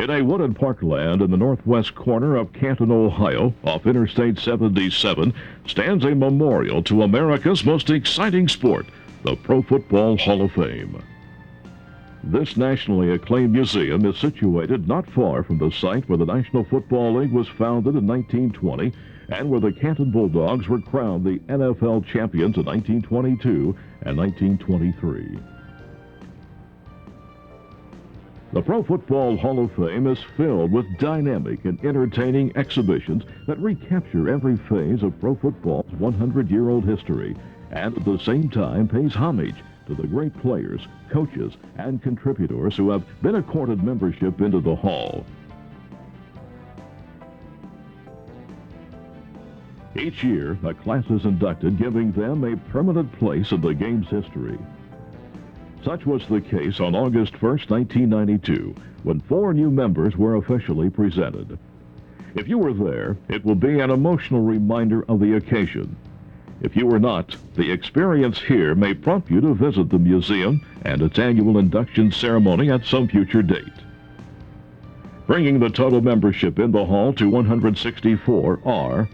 In a wooded parkland in the northwest corner of Canton, Ohio, off Interstate 77, stands a memorial to America's most exciting sport, the Pro Football Hall of Fame. This nationally acclaimed museum is situated not far from the site where the National Football League was founded in 1920 and where the Canton Bulldogs were crowned the NFL champions in 1922 and 1923. The Pro Football Hall of Fame is filled with dynamic and entertaining exhibitions that recapture every phase of pro football's 100-year-old history and at the same time pays homage to the great players, coaches, and contributors who have been accorded membership into the Hall. Each year, a class is inducted, giving them a permanent place in the game's history. Such was the case on August 1st, 1992, when 4 new members were officially presented. If you were there, it will be an emotional reminder of the occasion. If you were not, the experience here may prompt you to visit the museum and its annual induction ceremony at some future date. Bringing the total membership in the Hall to 164 are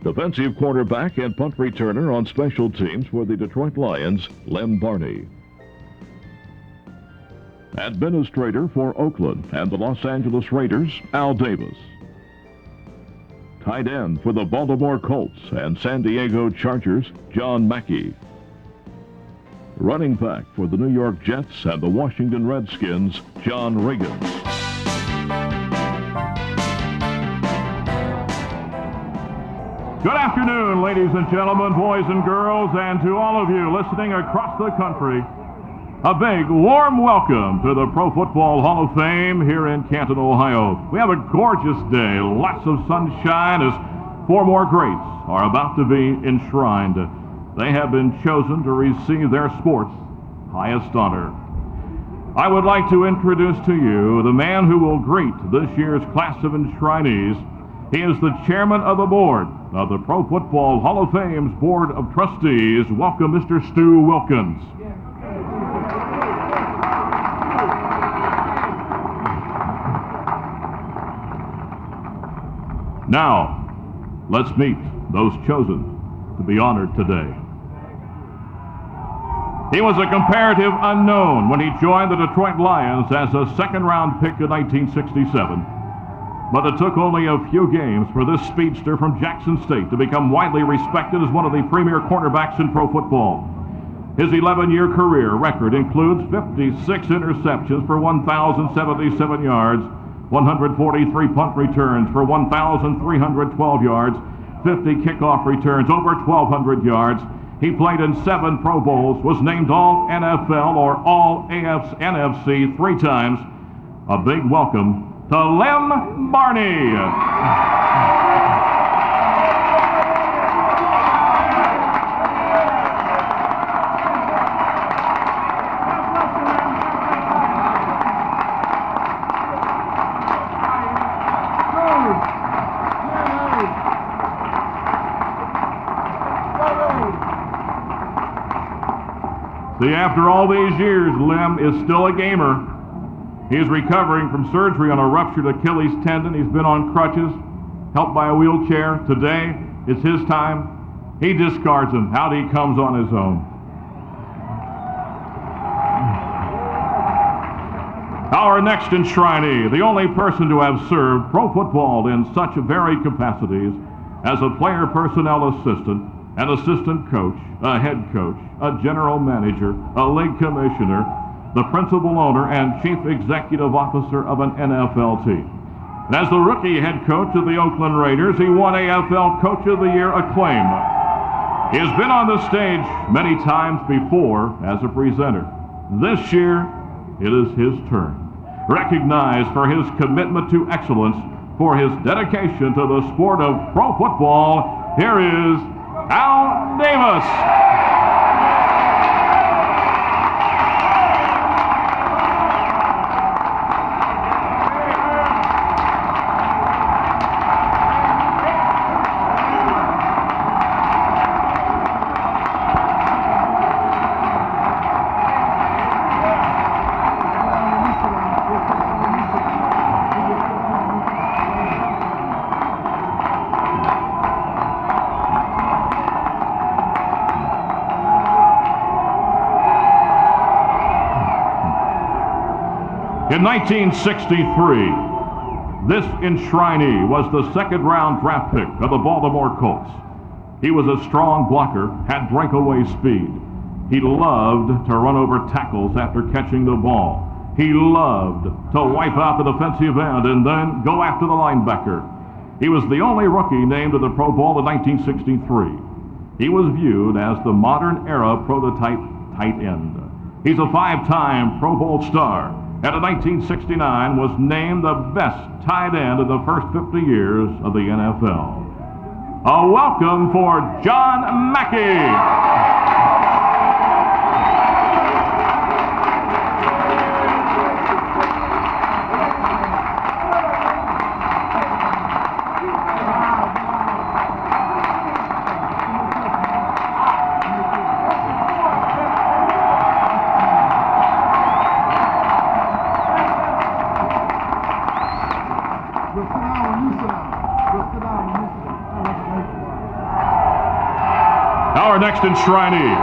defensive quarterback and punt returner on special teams for the Detroit Lions, Barney. Administrator for Oakland and the Los Angeles Raiders, Al Davis. Tight end for the Baltimore Colts and San Diego Chargers, John Mackey. Running back for the New York Jets and the Washington Redskins, John Riggins. Good afternoon, ladies and gentlemen, boys and girls, and to all of you listening across the country. A big, warm welcome to the Pro Football Hall of Fame here in Canton, Ohio. We have a gorgeous day, lots of sunshine as 4 more greats are about to be enshrined. They have been chosen to receive their sport's highest honor. I would like to introduce to you the man who will greet this year's class of enshrinees. He is the chairman of the board of the Pro Football Hall of Fame's Board of Trustees. Welcome, Mr. Stu Wilkins. Now, let's meet those chosen to be honored today. He was a comparative unknown when he joined the Detroit Lions as a second-round pick in 1967. But it took only a few games for this speedster from Jackson State to become widely respected as one of the premier cornerbacks in pro football. His 11-year career record includes 56 interceptions for 1,077 yards, 143 punt returns for 1,312 yards, 50 kickoff returns over 1,200 yards. He played in 7 Pro Bowls, was named All-NFL or All-NFC 3 times. A big welcome to Barney. See, after all these years, Lem is still a gamer. He is recovering from surgery on a ruptured Achilles tendon. He's been on crutches, helped by a wheelchair. Today, it's his time. He discards them. Out he comes on his own. Our next enshrinee, the only person to have served pro football in such varied capacities as a player personnel assistant, an assistant coach, a head coach, a general manager, a league commissioner, the principal owner and chief executive officer of an NFL team. And as the rookie head coach of the Oakland Raiders, he won AFL Coach of the Year acclaim. He has been on the stage many times before as a presenter. This year, it is his turn. Recognized for his commitment to excellence, for his dedication to the sport of pro football, here is Al Davis. In 1963, this enshrinee was the second-round draft pick of the Baltimore Colts. He was a strong blocker, had breakaway speed. He loved to run over tackles after catching the ball. He loved to wipe out the defensive end and then go after the linebacker. He was the only rookie named to the Pro Bowl in 1963. He was viewed as the modern-era prototype tight end. He's a five-time Pro Bowl star, and in 1969 was named the best tight end in the first 50 years of the NFL. A welcome for John Mackey. Our next enshrinee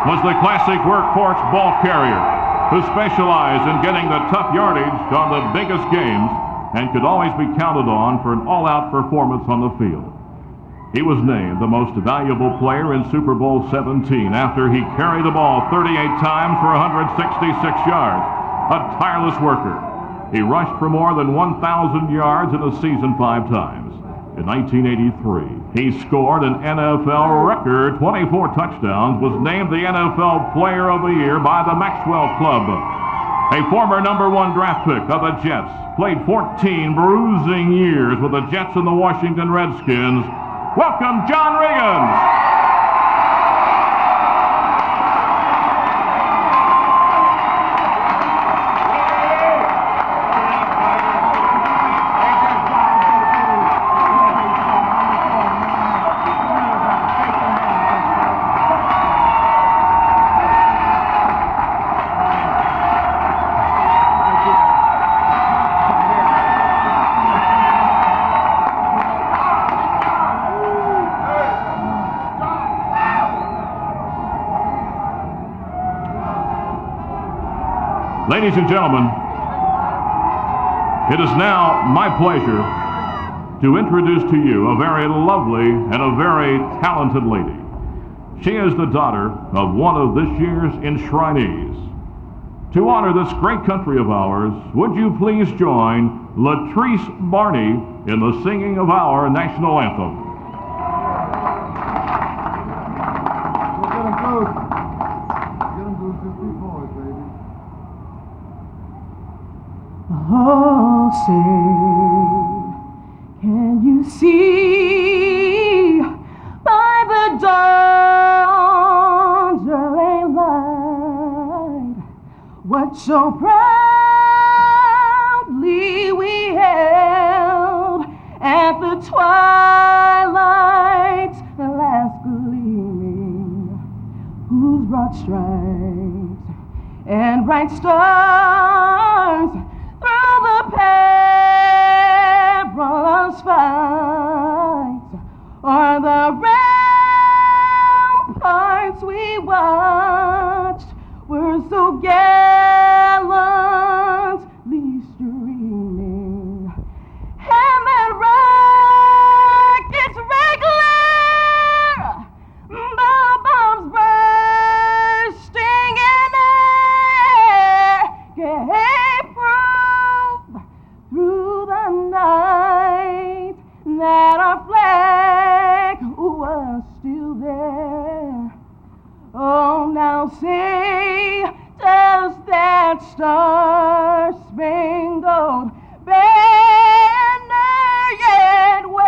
was the classic workhorse ball carrier who specialized in getting the tough yardage on the biggest games and could always be counted on for an all-out performance on the field. He was named the most valuable player in Super Bowl 17 after he carried the ball 38 times for 166 yards, a tireless worker. He rushed for more than 1,000 yards in a season 5 times. In 1983, he scored an NFL record 24 touchdowns, was named the NFL Player of the Year by the Maxwell Club. A former #1 draft pick of the Jets, played 14 bruising years with the Jets and the Washington Redskins. Welcome, John Riggins. Ladies and gentlemen, it is now my pleasure to introduce to you a very lovely and a very talented lady. She is the daughter of one of this year's enshrinees. To honor this great country of ours, would you please join Latrice Barney in the singing of our national anthem? Oh, say, can you see by the dawn's early light what so proudly we held at the twilight's last gleaming, whose broad stripes and bright stars through the perilous fight o'er the ramparts we watched were so gallantly streaming, and that rocket's regular, the bombs bursting in air, gave proof through the night that our flag was still there. Oh, now say, does that star-spangled banner yet wave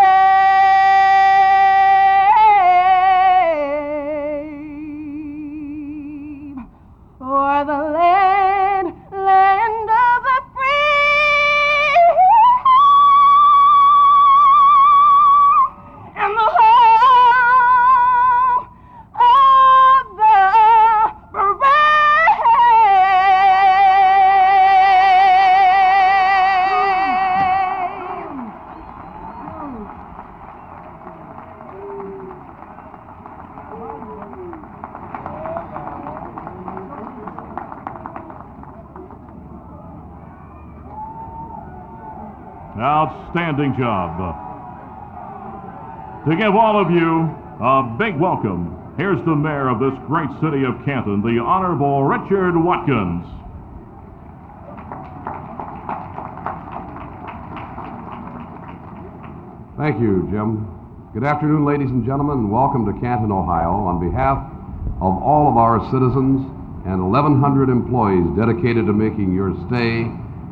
o'er the land of the free and the home of the brave? Outstanding job. To give all of you a big welcome, here's the mayor of this great city of Canton, the Honorable Richard Watkins. Thank you, Jim. Good afternoon, ladies and gentlemen, and welcome to Canton, Ohio. On behalf of all of our citizens and 1,100 employees dedicated to making your stay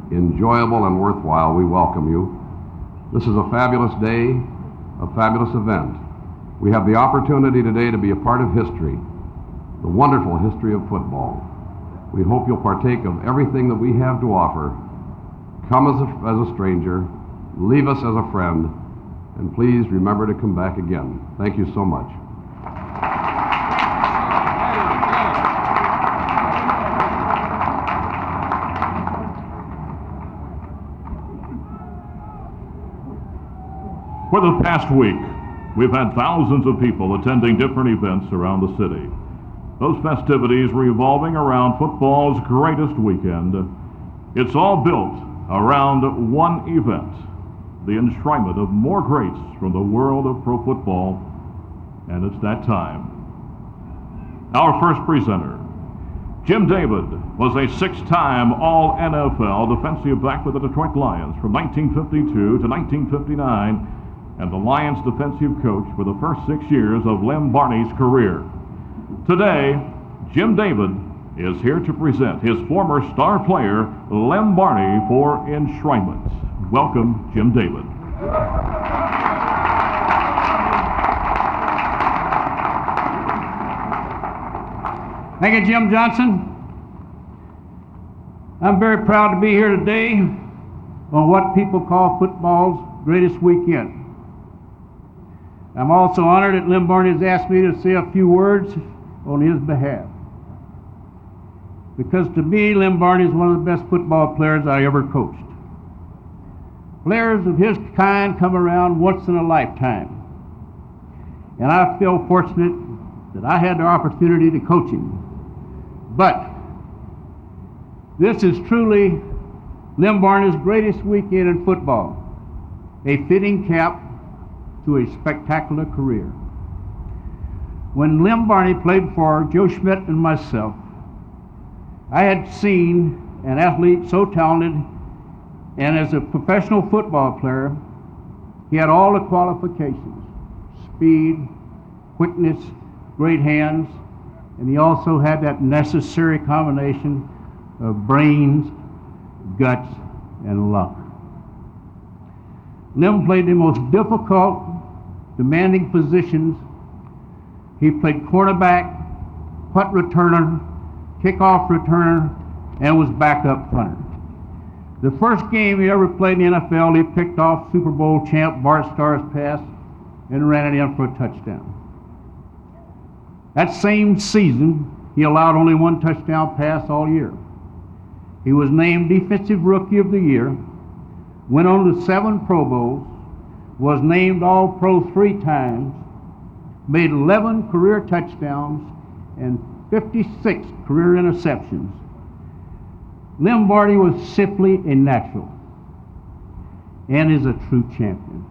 enjoyable and worthwhile, we welcome you. This is a fabulous day, a fabulous event. We have the opportunity today to be a part of history, the wonderful history of football. We hope you'll partake of everything that we have to offer. Come as a stranger, leave us as a friend, and please remember to come back again. Thank you so much. For the past week, we've had thousands of people attending different events around the city. Those festivities revolving around football's greatest weekend. It's all built around one event, the enshrinement of more greats from the world of pro football, and it's that time. Our first presenter, Jim David, was a six-time All-NFL defensive back with the Detroit Lions from 1952 to 1959, and the Lions defensive coach for the first 6 years of Lem Barney's career. Today, Jim David is here to present his former star player, Lem Barney, for enshrinement. Welcome, Jim David. Thank you, Jim Johnson. I'm very proud to be here today on what people call football's greatest weekend. I'm also honored that Lem Barney has asked me to say a few words on his behalf. Because to me, Lem Barney is one of the best football players I ever coached. Players of his kind come around once in a lifetime. And I feel fortunate that I had the opportunity to coach him. But this is truly Lem Barney's greatest weekend in football, a fitting cap to a spectacular career. When Lem Barney played for Joe Schmidt and myself, I had seen an athlete so talented, and as a professional football player, he had all the qualifications: speed, quickness, great hands, and he also had that necessary combination of brains, guts, and luck. Lem played the most difficult, demanding positions. He played quarterback, punt returner, kickoff returner, and was backup punter. The first game he ever played in the NFL, he picked off Super Bowl champ Bart Starr's pass and ran it in for a touchdown. That same season, he allowed only one touchdown pass all year. He was named Defensive Rookie of the Year, went on to 7 Pro Bowls, was named All-Pro 3 times, made 11 career touchdowns and 56 career interceptions. Lem Barney was simply a natural and is a true champion.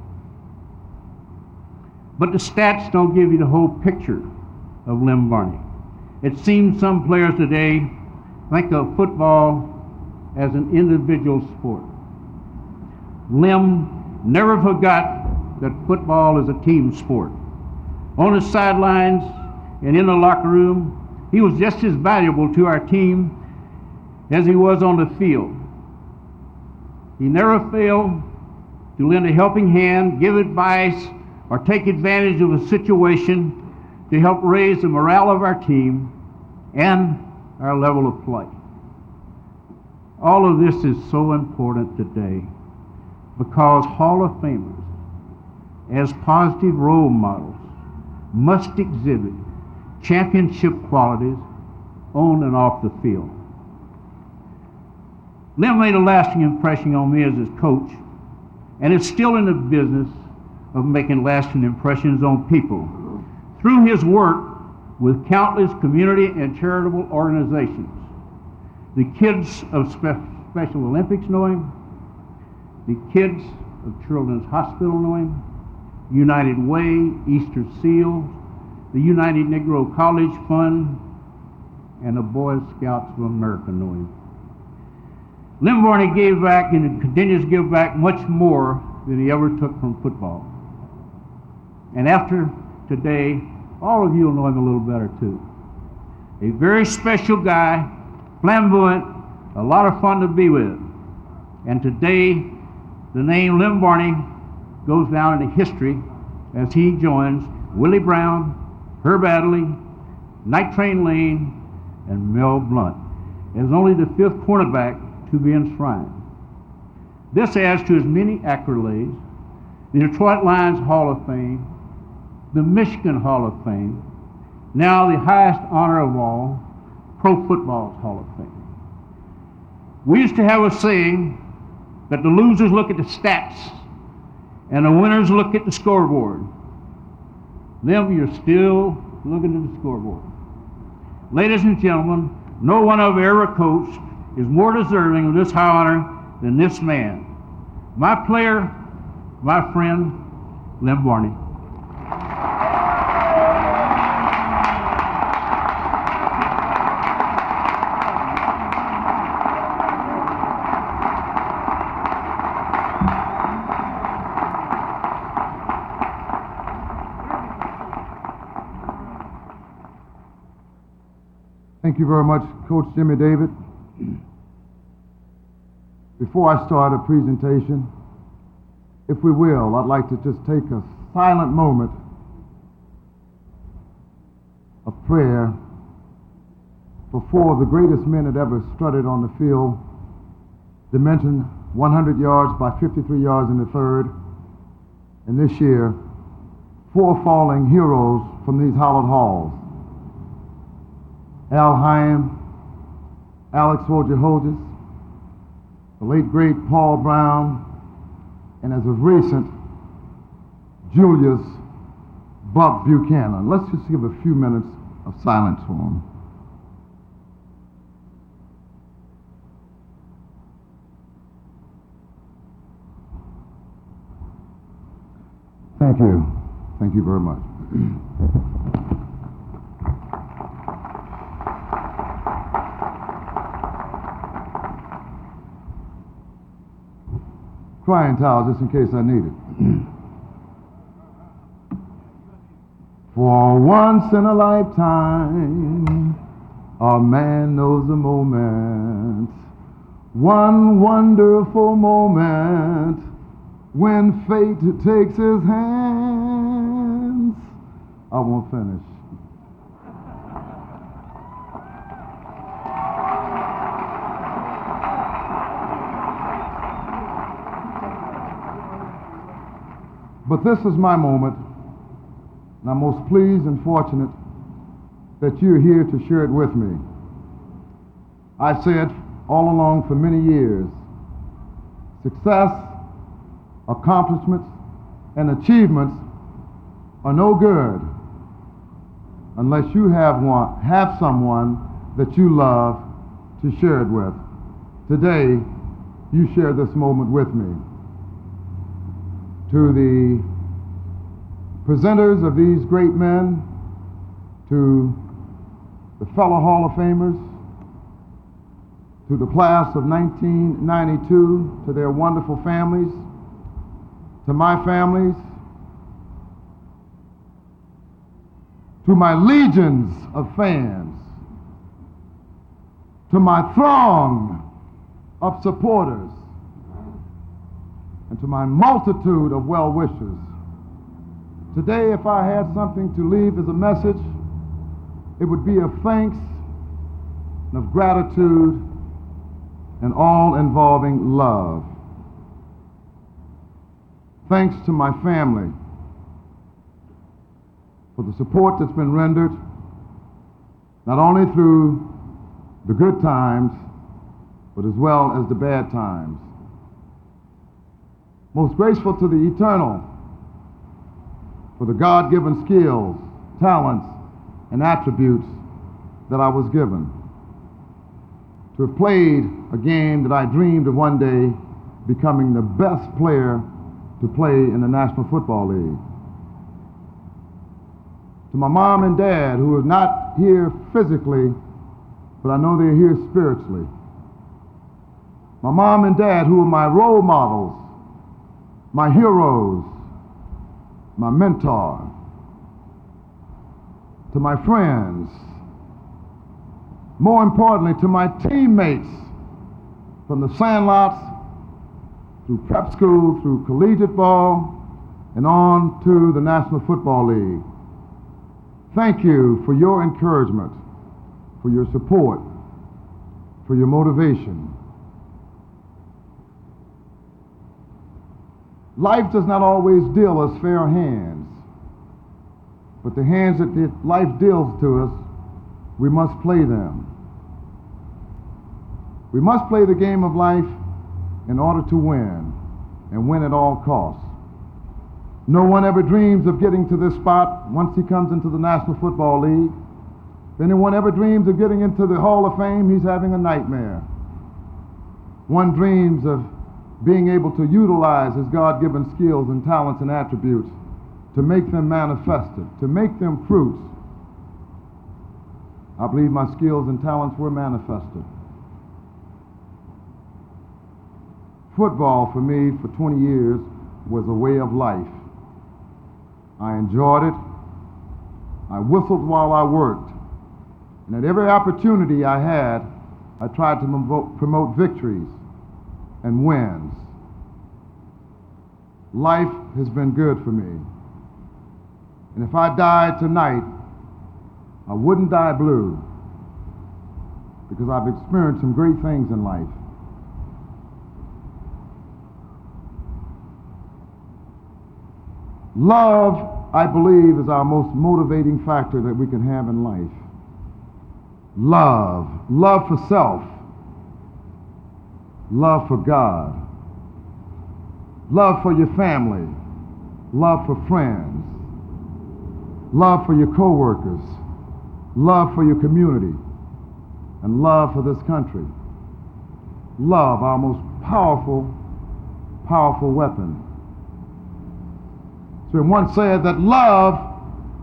But the stats don't give you the whole picture of Lem Barney. It seems some players today think of football as an individual sport. Lem never forgot that football is a team sport. On the sidelines and in the locker room, he was just as valuable to our team as he was on the field. He never failed to lend a helping hand, give advice, or take advantage of a situation to help raise the morale of our team and our level of play. All of this is so important today because Hall of Famers, as positive role models, must exhibit championship qualities on and off the field. Lem made a lasting impression on me as his coach, and is still in the business of making lasting impressions on people through his work with countless community and charitable organizations. The kids of Special Olympics know him. The kids of Children's Hospital know him, United Way, Easter Seals, the United Negro College Fund, and the Boy Scouts of America know him. Lem Barney gave back and continues to give back much more than he ever took from football. And after today, all of you will know him a little better too. A very special guy, flamboyant, a lot of fun to be with. And today, the name Lem Barney goes down into history as he joins Willie Brown, Herb Adderley, Night Train Lane, and Mel Blount as only the fifth cornerback to be enshrined. This adds to his many accolades: the Detroit Lions Hall of Fame, the Michigan Hall of Fame, now the highest honor of all, Pro Football's Hall of Fame. We used to have a saying that the losers look at the stats and the winners look at the scoreboard. Them, you're still looking at the scoreboard. Ladies and gentlemen, no one I've ever coached is more deserving of this high honor than this man. My player, my friend, Lem Barney. Thank you very much, Coach Jimmy David. Before I start a presentation, if we will, I'd like to just take a silent moment of prayer for four of the greatest men that ever strutted on the field, dimension 100 yards by 53 yards in the third, and this year, four falling heroes from these hallowed halls. Al Hyam, Alex Wojciechowicz, the late great Paul Brown, and as of recent, Julius Buck Buchanan. Let's just give a few minutes of silence for them. Thank you. Thank you very much. Crying towel, just in case I need it. For once in a lifetime, a man knows a moment, one wonderful moment, when fate takes his hands. I won't finish. But this is my moment, and I'm most pleased and fortunate that you're here to share it with me. I said all along for many years, success, accomplishments, and achievements are no good unless you have someone that you love to share it with. Today, you share this moment with me. To the presenters of these great men, to the fellow Hall of Famers, to the class of 1992, to their wonderful families, to my families, to my legions of fans, to my throng of supporters, and to my multitude of well-wishers. Today, if I had something to leave as a message, it would be of thanks and of gratitude and all-involving love. Thanks to my family for the support that's been rendered, not only through the good times, but as well as the bad times. Most graceful to the eternal for the God-given skills, talents, and attributes that I was given. To have played a game that I dreamed of one day becoming the best player to play in the National Football League. To my mom and dad, who are not here physically, but I know they're here spiritually. My mom and dad, who are my role models, my heroes, my mentor. To my friends, more importantly, to my teammates from the sandlots, through prep school, through collegiate ball, and on to the National Football League. Thank you for your encouragement, for your support, for your motivation. Life does not always deal us fair hands, but the hands that life deals to us, we must play them. We must play the game of life in order to win, and win at all costs. No one ever dreams of getting to this spot once he comes into the National Football League. If anyone ever dreams of getting into the Hall of Fame, he's having a nightmare. One dreams of being able to utilize his God-given skills and talents and attributes to make them manifested, to make them fruits. I believe my skills and talents were manifested. Football for me for 20 years was a way of life. I enjoyed it. I whistled while I worked. And at every opportunity I had, I tried to promote victories and wins. Life has been good for me. And if I died tonight, I wouldn't die blue, because I've experienced some great things in life. Love, I believe, is our most motivating factor that we can have in life. Love. Love for self. Love for God. Love for your family. Love for friends. Love for your co-workers. Love for your community. And love for this country. Love, our most powerful, powerful weapon. So once said that love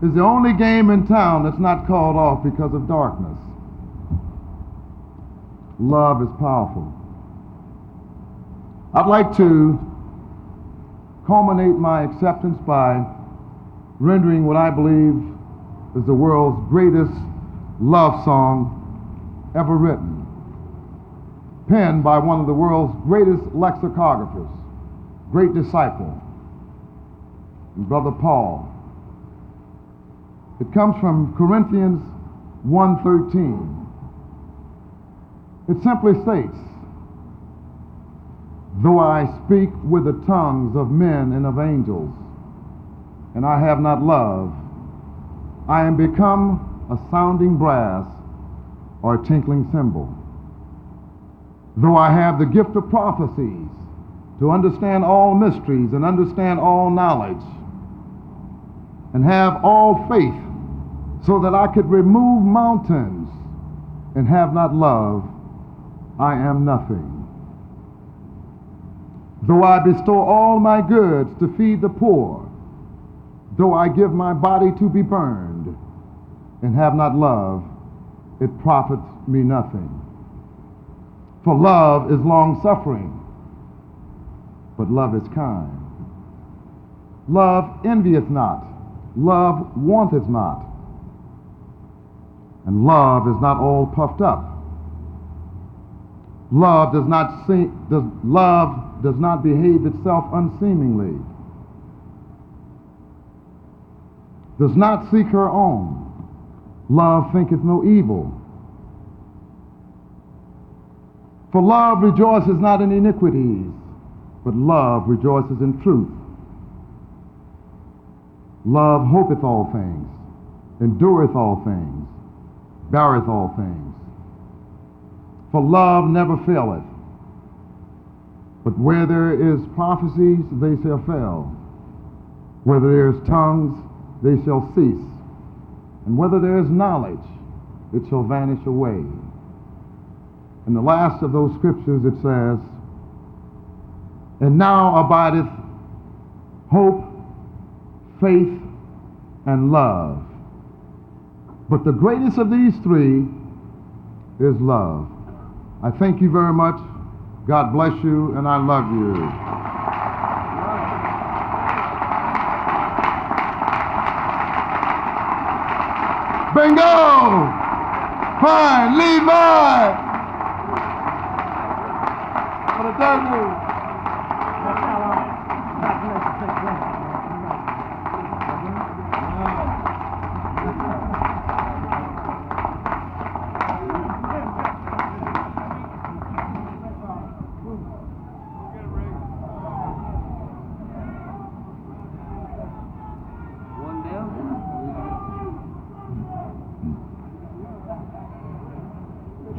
is the only game in town that's not called off because of darkness. Love is powerful. I'd like to culminate my acceptance by rendering what I believe is the world's greatest love song ever written, penned by one of the world's greatest lexicographers, great disciple, Brother Paul. It comes from Corinthians 1:13. It simply states, "Though I speak with the tongues of men and of angels, and I have not love, I am become a sounding brass or a tinkling cymbal. Though I have the gift of prophecies, to understand all mysteries and understand all knowledge, and have all faith so that I could remove mountains, and have not love, I am nothing. Though I bestow all my goods to feed the poor, though I give my body to be burned, and have not love, it profits me nothing. For love is long-suffering, but love is kind. Love envieth not, love wanteth not, and love is not all puffed up. Love does not behave itself unseemingly, does not seek her own. Love thinketh no evil. For love rejoices not in iniquities, but love rejoices in truth. Love hopeth all things, endureth all things, beareth all things. For love never faileth. But where there is prophecies, they shall fail. Whether there is tongues, they shall cease. And whether there is knowledge, it shall vanish away. In the last of those scriptures it says, "And now abideth hope, faith, and love. But the greatest of these three is love. I thank you very much. God bless you, and I love you. Bingo! Fine, Levi! For the third move.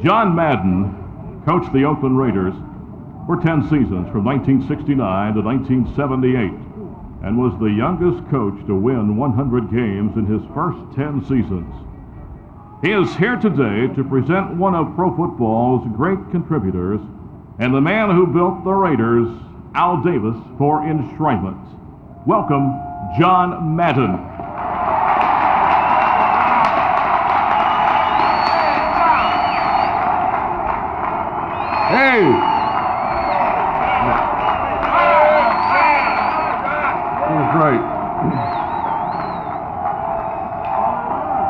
John Madden coached the Oakland Raiders for 10 seasons from 1969 to 1978 and was the youngest coach to win 100 games in his first 10 seasons. He is here today to present one of pro football's great contributors and the man who built the Raiders, Al Davis, for Enshrinement. Welcome, John Madden. Hey! That was great.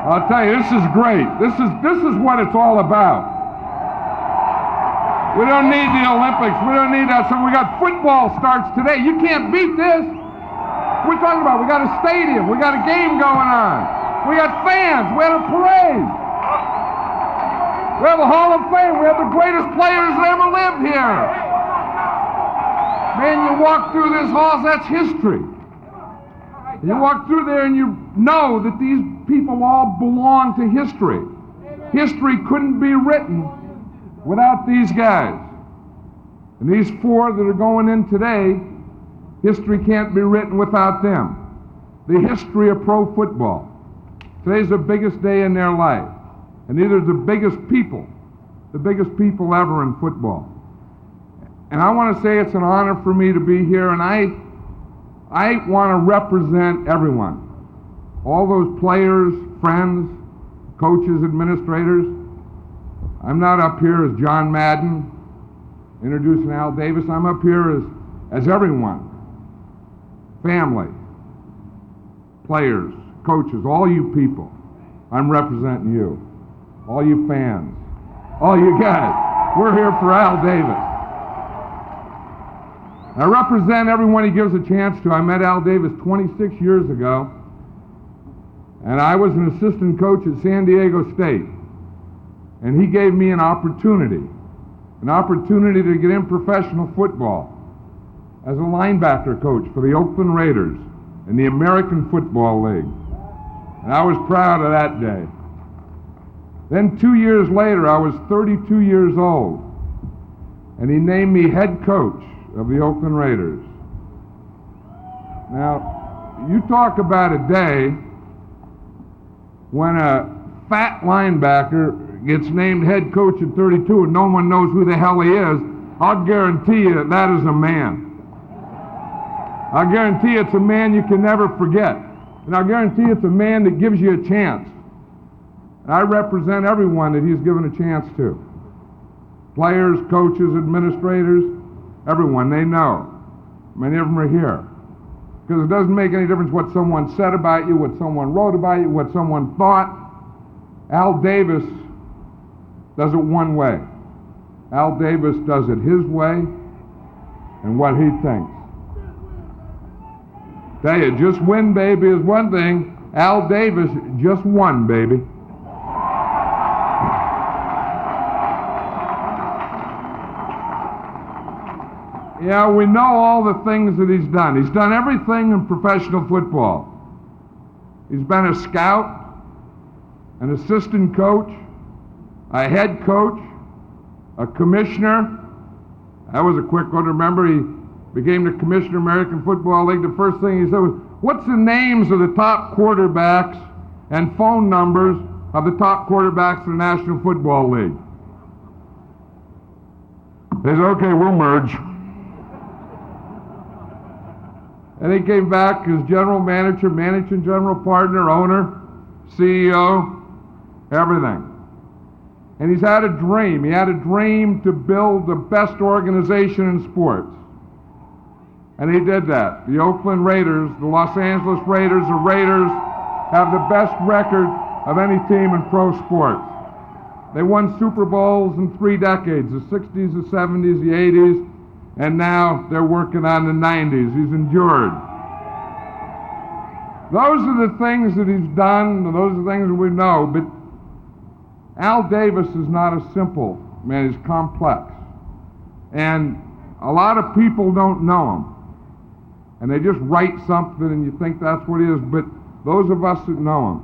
I'll tell you, this is great. This is what it's all about. We don't need the Olympics. We don't need that. So we got football starts today. You can't beat this. We're talking about, we got a stadium. We got a game going on. We got fans. We had a parade. We have a Hall of Fame. We have the greatest players that ever lived here. Man, you walk through this hall, that's history. You walk through there and you know that these people all belong to history. History couldn't be written without these guys. And these four that are going in today, history can't be written without them. The history of pro football. Today's the biggest day in their life. And these are the biggest people ever in football. And I want to say it's an honor for me to be here, and I want to represent everyone. All those players, friends, coaches, administrators. I'm not up here as John Madden introducing Al Davis. I'm up here as everyone. Family, players, coaches, all you people. I'm representing you. All you fans, all you guys, we're here for Al Davis. I represent everyone he gives a chance to. I met Al Davis 26 years ago, and I was an assistant coach at San Diego State. And he gave me an opportunity to get in professional football as a linebacker coach for the Oakland Raiders in the American Football League. And I was proud of that day. Then 2 years later, I was 32 years old, and he named me head coach of the Oakland Raiders. Now, you talk about a day when a fat linebacker gets named head coach at 32 and no one knows who the hell he is. I'll guarantee you that that is a man. I'll guarantee it's a man you can never forget. And I'll guarantee it's a man that gives you a chance. I represent everyone that he's given a chance to. Players, coaches, administrators, everyone, they know. Many of them are here. Because it doesn't make any difference what someone said about you, what someone wrote about you, what someone thought. Al Davis does it one way. Al Davis does it his way and what he thinks. Tell you, just win, baby, is one thing. Al Davis just won, baby. Yeah, we know all the things that he's done. He's done everything in professional football. He's been a scout, an assistant coach, a head coach, a commissioner. That was a quick one. Remember, he became the commissioner of the American Football League. The first thing he said was, what's the names of the top quarterbacks and phone numbers of the top quarterbacks in the National Football League? They said, okay, we'll merge. And he came back as general manager, managing general partner, owner, CEO, everything. And he's had a dream. He had a dream to build the best organization in sports. And he did that. The Oakland Raiders, the Los Angeles Raiders, the Raiders have the best record of any team in pro sports. They won Super Bowls in 3 decades, the 60s, the 70s, the 80s, and now they're working on the 90s. He's endured. Those are the things that he's done, and those are the things that we know, but Al Davis is not a simple man, he's complex. And a lot of people don't know him. And they just write something and you think that's what he is, but those of us that know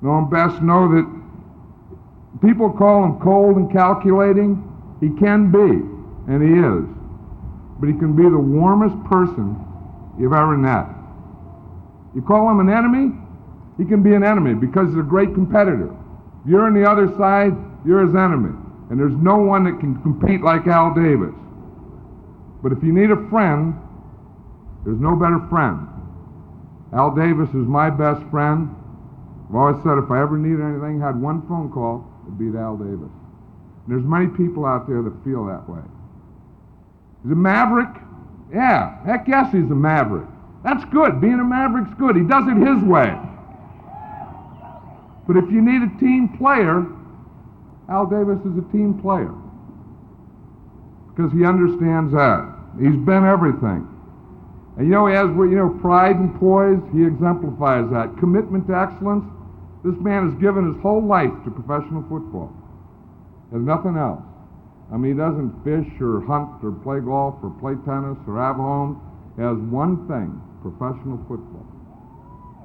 him best, know that people call him cold and calculating. He can be, and he is. But he can be the warmest person you've ever met. You call him an enemy, he can be an enemy because he's a great competitor. If you're on the other side, you're his enemy. And there's no one that can compete like Al Davis. But if you need a friend, there's no better friend. Al Davis is my best friend. I've always said if I ever needed anything, had one phone call, it'd be to Al Davis. And there's many people out there that feel that way. He's a maverick? Yeah, heck yes, he's a maverick. That's good. Being a maverick's good. He does it his way. But if you need a team player, Al Davis is a team player. Because he understands that. He's been everything. And he has, pride and poise. He exemplifies that. Commitment to excellence. This man has given his whole life to professional football. There's nothing else. I mean, he doesn't fish or hunt or play golf or play tennis or have a home. He has one thing, professional football.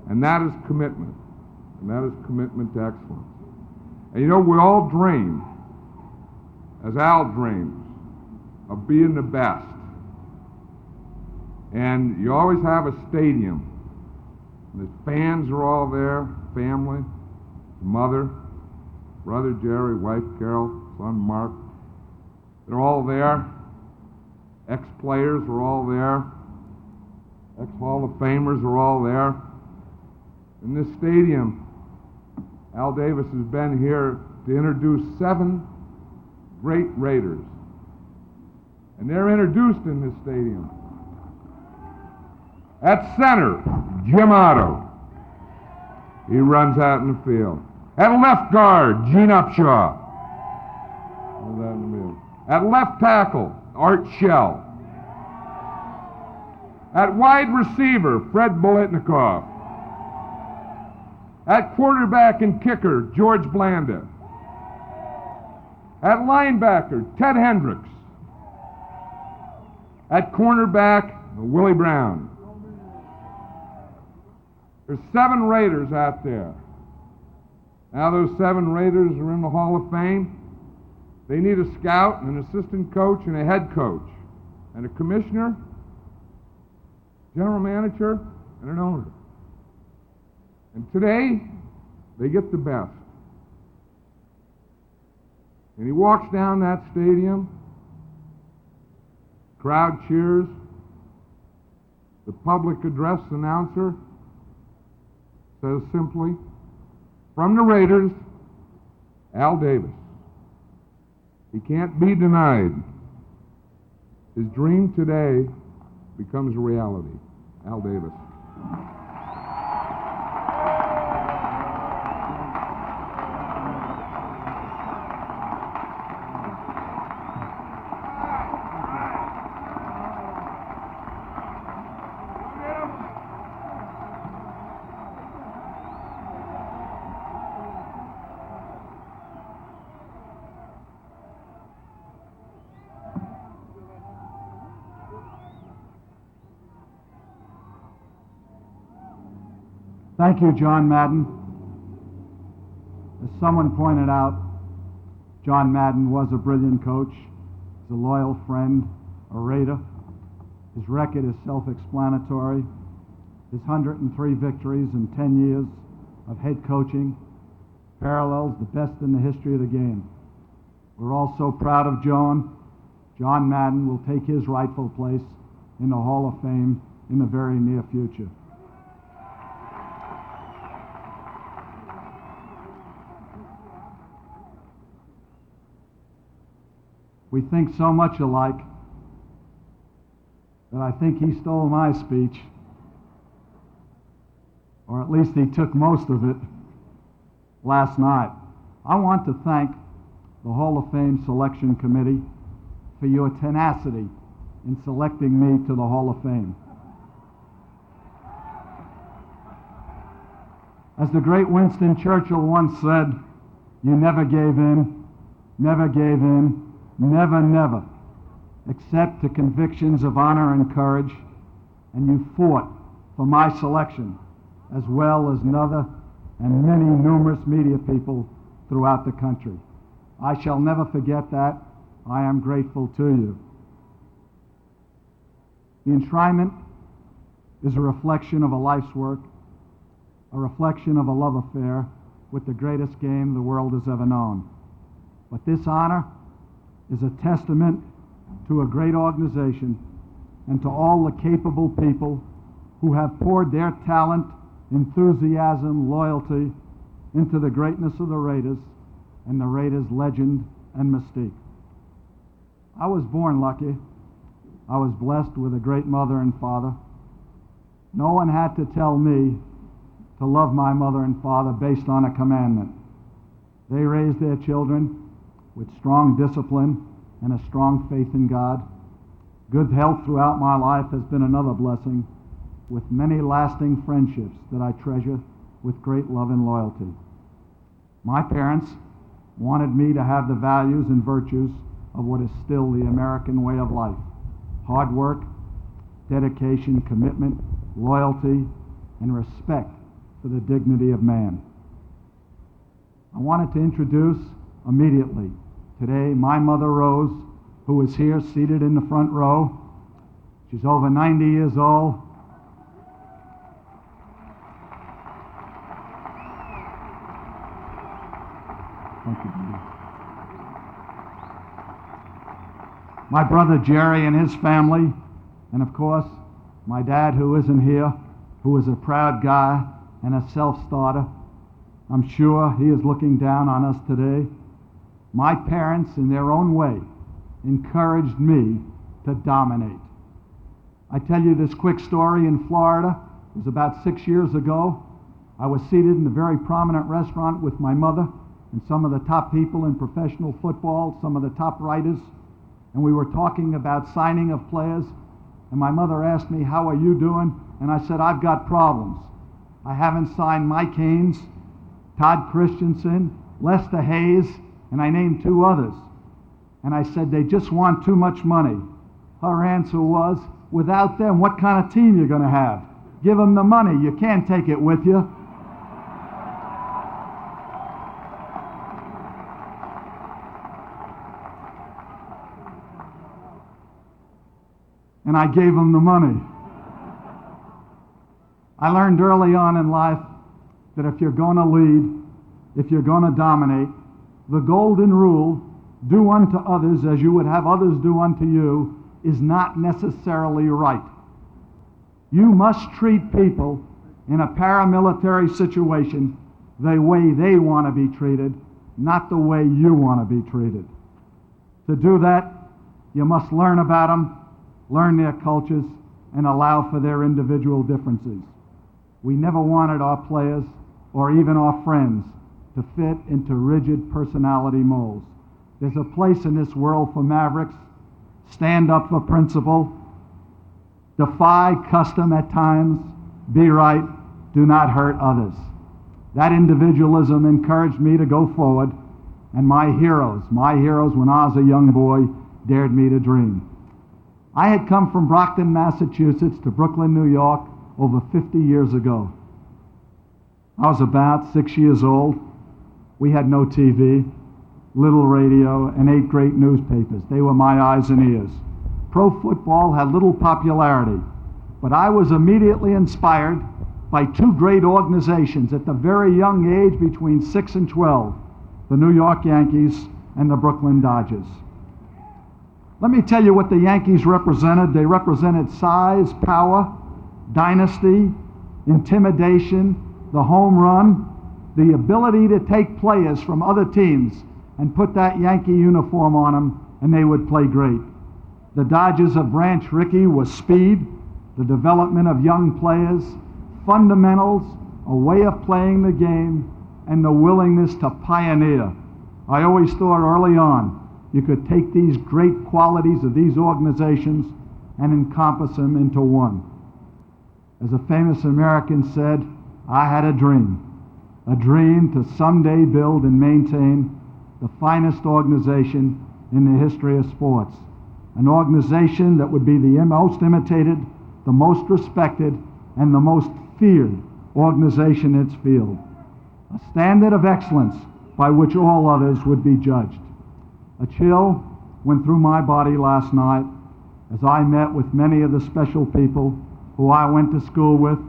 And that is commitment. And that is commitment to excellence. And we all dream, as Al dreams, of being the best. And you always have a stadium. And the fans are all there, family, mother, brother Jerry, wife Carol, son Mark. They're all there. Ex-players are all there. Ex-Hall of Famers are all there. In this stadium, Al Davis has been here to introduce 7 great Raiders. And they're introduced in this stadium. At center, Jim Otto. He runs out in the field. At left guard, Gene Upshaw. At left tackle, Art Shell. At wide receiver, Fred Bolitnikoff. At quarterback and kicker, George Blanda. At linebacker, Ted Hendricks. At cornerback, Willie Brown. There's 7 Raiders out there. Now those 7 Raiders are in the Hall of Fame. They need a scout, an assistant coach, and a head coach, and a commissioner, general manager, and an owner. And today, they get the best. And he walks down that stadium, crowd cheers, the public address announcer says simply, from the Raiders, Al Davis. He can't be denied. His dream today becomes a reality. Al Davis. Thank you, John Madden. As someone pointed out, John Madden was a brilliant coach. He's a loyal friend, a Raider. His record is self-explanatory. His 103 victories in 10 years of head coaching parallels the best in the history of the game. We're all so proud of John. John Madden will take his rightful place in the Hall of Fame in the very near future. We think so much alike that I think he stole my speech, or at least he took most of it last night. I want to thank the Hall of Fame Selection Committee for your tenacity in selecting me to the Hall of Fame. As the great Winston Churchill once said, you never gave in, never gave in, never, never, except to convictions of honor and courage, and you fought for my selection, as well as another and many numerous media people throughout the country. I shall never forget that. I am grateful to you. The enshrinement is a reflection of a life's work, a reflection of a love affair with the greatest game the world has ever known. But this honor is a testament to a great organization and to all the capable people who have poured their talent, enthusiasm, loyalty into the greatness of the Raiders and the Raiders' legend and mystique. I was born lucky. I was blessed with a great mother and father. No one had to tell me to love my mother and father based on a commandment. They raised their children with strong discipline and a strong faith in God. Good health throughout my life has been another blessing, with many lasting friendships that I treasure with great love and loyalty. My parents wanted me to have the values and virtues of what is still the American way of life: hard work, dedication, commitment, loyalty, and respect for the dignity of man. I wanted to introduce immediately today my mother Rose, who is here seated in the front row. She's over 90 years old. Thank you, baby. My brother Jerry and his family, and of course my dad, who isn't here, who is a proud guy and a self-starter. I'm sure he is looking down on us today. My parents, in their own way, encouraged me to dominate. I tell you this quick story in Florida. It was about 6 years ago. I was seated in a very prominent restaurant with my mother and some of the top people in professional football, some of the top writers, and we were talking about signing of players, and my mother asked me, "How are you doing?" And I said, "I've got problems. I haven't signed Mike Haynes, Todd Christensen, Lester Hayes, and I named 2 others. And I said, they just want too much money." Her answer was, "Without them, what kind of team you going to have? Give them the money. You can't take it with you." And I gave them the money. I learned early on in life that if you're going to lead, if you're going to dominate, the golden rule, do unto others as you would have others do unto you, is not necessarily right. You must treat people in a paramilitary situation the way they want to be treated, not the way you want to be treated. To do that, you must learn about them, learn their cultures, and allow for their individual differences. We never wanted our players, or even our friends, to fit into rigid personality molds. There's a place in this world for mavericks. Stand up for principle, defy custom at times, be right, do not hurt others. That individualism encouraged me to go forward, and my heroes when I was a young boy, dared me to dream. I had come from Brockton, Massachusetts to Brooklyn, New York over 50 years ago. I was about 6 years old. We had no TV, little radio, and 8 great newspapers. They were my eyes and ears. Pro football had little popularity, but I was immediately inspired by 2 great organizations at the very young age, between 6 and 12, the New York Yankees and the Brooklyn Dodgers. Let me tell you what the Yankees represented. They represented size, power, dynasty, intimidation, the home run, the ability to take players from other teams and put that Yankee uniform on them, and they would play great. The Dodgers of Branch Rickey was speed, the development of young players, fundamentals, a way of playing the game, and the willingness to pioneer. I always thought early on you could take these great qualities of these organizations and encompass them into one. As a famous American said, I had a dream to someday build and maintain the finest organization in the history of sports, an organization that would be the most imitated, the most respected, and the most feared organization in its field, a standard of excellence by which all others would be judged. A chill went through my body last night as I met with many of the special people who I went to school with,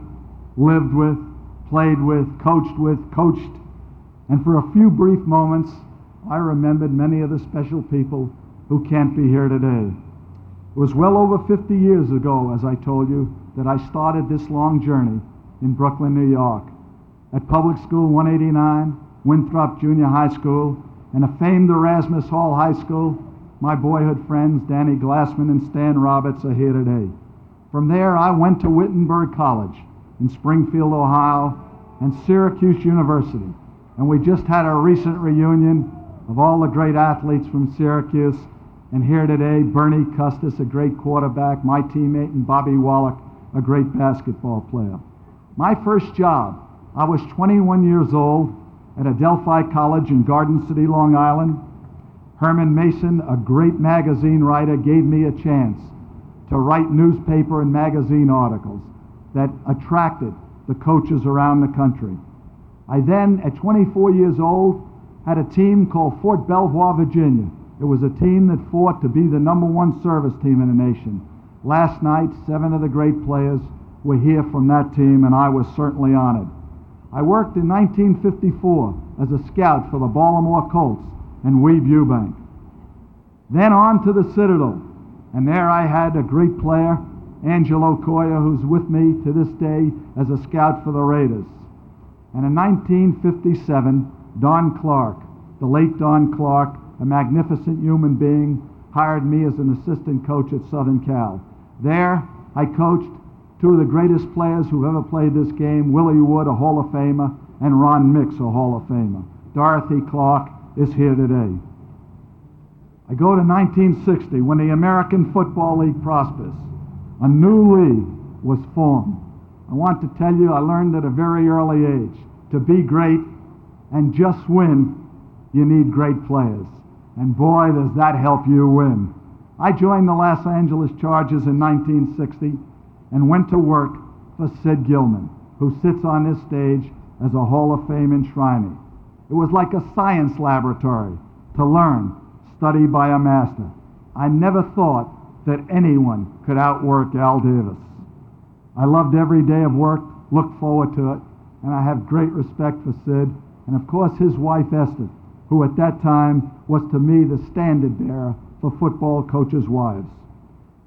lived with, played with, coached, and for a few brief moments I remembered many of the special people who can't be here today. It was well over 50 years ago, as I told you, that I started this long journey in Brooklyn, New York. At Public School 189, Winthrop Junior High School, and a famed Erasmus Hall High School, my boyhood friends Danny Glassman and Stan Roberts are here today. From there, I went to Wittenberg College in Springfield, Ohio, and Syracuse University. And we just had a recent reunion of all the great athletes from Syracuse. And here today, Bernie Custis, a great quarterback, my teammate, and Bobby Wallach, a great basketball player. My first job, I was 21 years old at Adelphi College in Garden City, Long Island. Herman Mason, a great magazine writer, gave me a chance to write newspaper and magazine articles that attracted the coaches around the country. I then, at 24 years old, had a team called Fort Belvoir, Virginia. It was a team that fought to be the #1 service team in the nation. Last night, 7 of the great players were here from that team, and I was certainly honored. I worked in 1954 as a scout for the Baltimore Colts and Weeb Eubank. Then on to the Citadel, and there I had a great player, Angelo Coya, who's with me to this day as a scout for the Raiders. And in 1957, Don Clark, the late Don Clark, a magnificent human being, hired me as an assistant coach at Southern Cal. There, I coached 2 of the greatest players who've ever played this game, Willie Wood, a Hall of Famer, and Ron Mix, a Hall of Famer. Dorothy Clark is here today. I go to 1960, when the American Football League prospers. A new league was formed. I want to tell you, I learned at a very early age, to be great and just win, you need great players. And boy, does that help you win. I joined the Los Angeles Chargers in 1960 and went to work for Sid Gilman, who sits on this stage as a Hall of Fame enshrinee. It was like a science laboratory to learn, study by a master. I never thought that anyone could outwork Al Davis. I loved every day of work, looked forward to it, and I have great respect for Sid, and of course his wife Esther, who at that time was to me the standard bearer for football coaches' wives.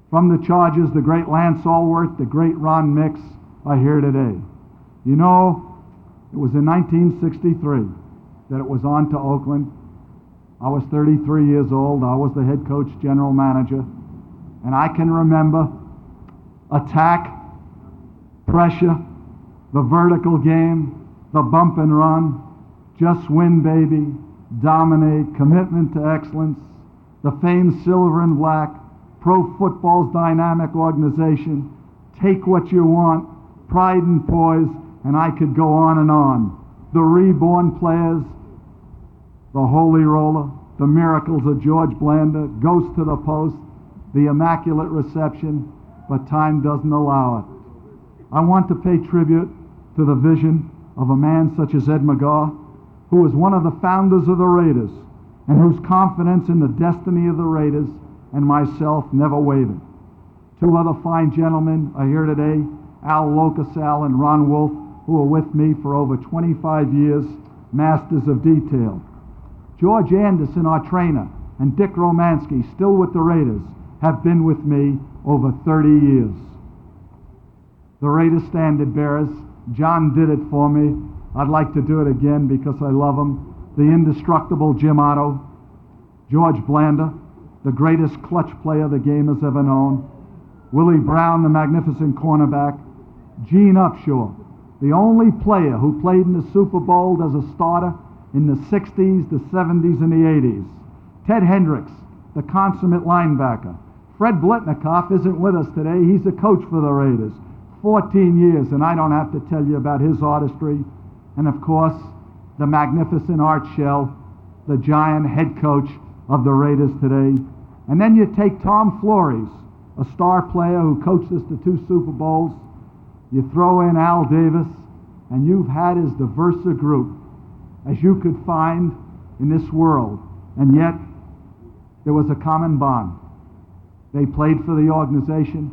From the Chargers, the great Lance Allworth, the great Ron Mix are here today. You know, it was in 1963 that it was on to Oakland. I was 33 years old. I was the head coach, general manager, and I can remember attack, pressure, the vertical game, the bump and run, just win, baby, dominate, commitment to excellence, the famed silver and black, pro football's dynamic organization, take what you want, pride and poise, and I could go on and on. The reborn players, the holy roller, the miracles of George Blanda, ghost to the post, the immaculate reception, but time doesn't allow it. I want to pay tribute to the vision of a man such as Ed McGaw, who was one of the founders of the Raiders, and whose confidence in the destiny of the Raiders and myself never wavered. 2 other fine gentlemen are here today, Al Locasal and Ron Wolf, who are with me for over 25 years, masters of detail. George Anderson, our trainer, and Dick Romansky, still with the Raiders, have been with me over 30 years. the Raiders standard bearers. John did it for me. I'd like to do it again because I love him. The indestructible Jim Otto, George Blanda, the greatest clutch player the game has ever known, Willie Brown, the magnificent cornerback, Gene Upshaw, the only player who played in the Super Bowl as a starter in the 60s, the 70s, and the 80s. Ted Hendricks, the consummate linebacker. Fred Blitnikoff isn't with us today. He's a coach for the Raiders. 14 years, and I don't have to tell you about his artistry. And of course, the magnificent Art Shell, the giant head coach of the Raiders today. And then you take Tom Flores, a star player who coached us to 2 Super Bowls. You throw in Al Davis, and you've had as diverse a group as you could find in this world. And yet, there was a common bond. They played for the organization.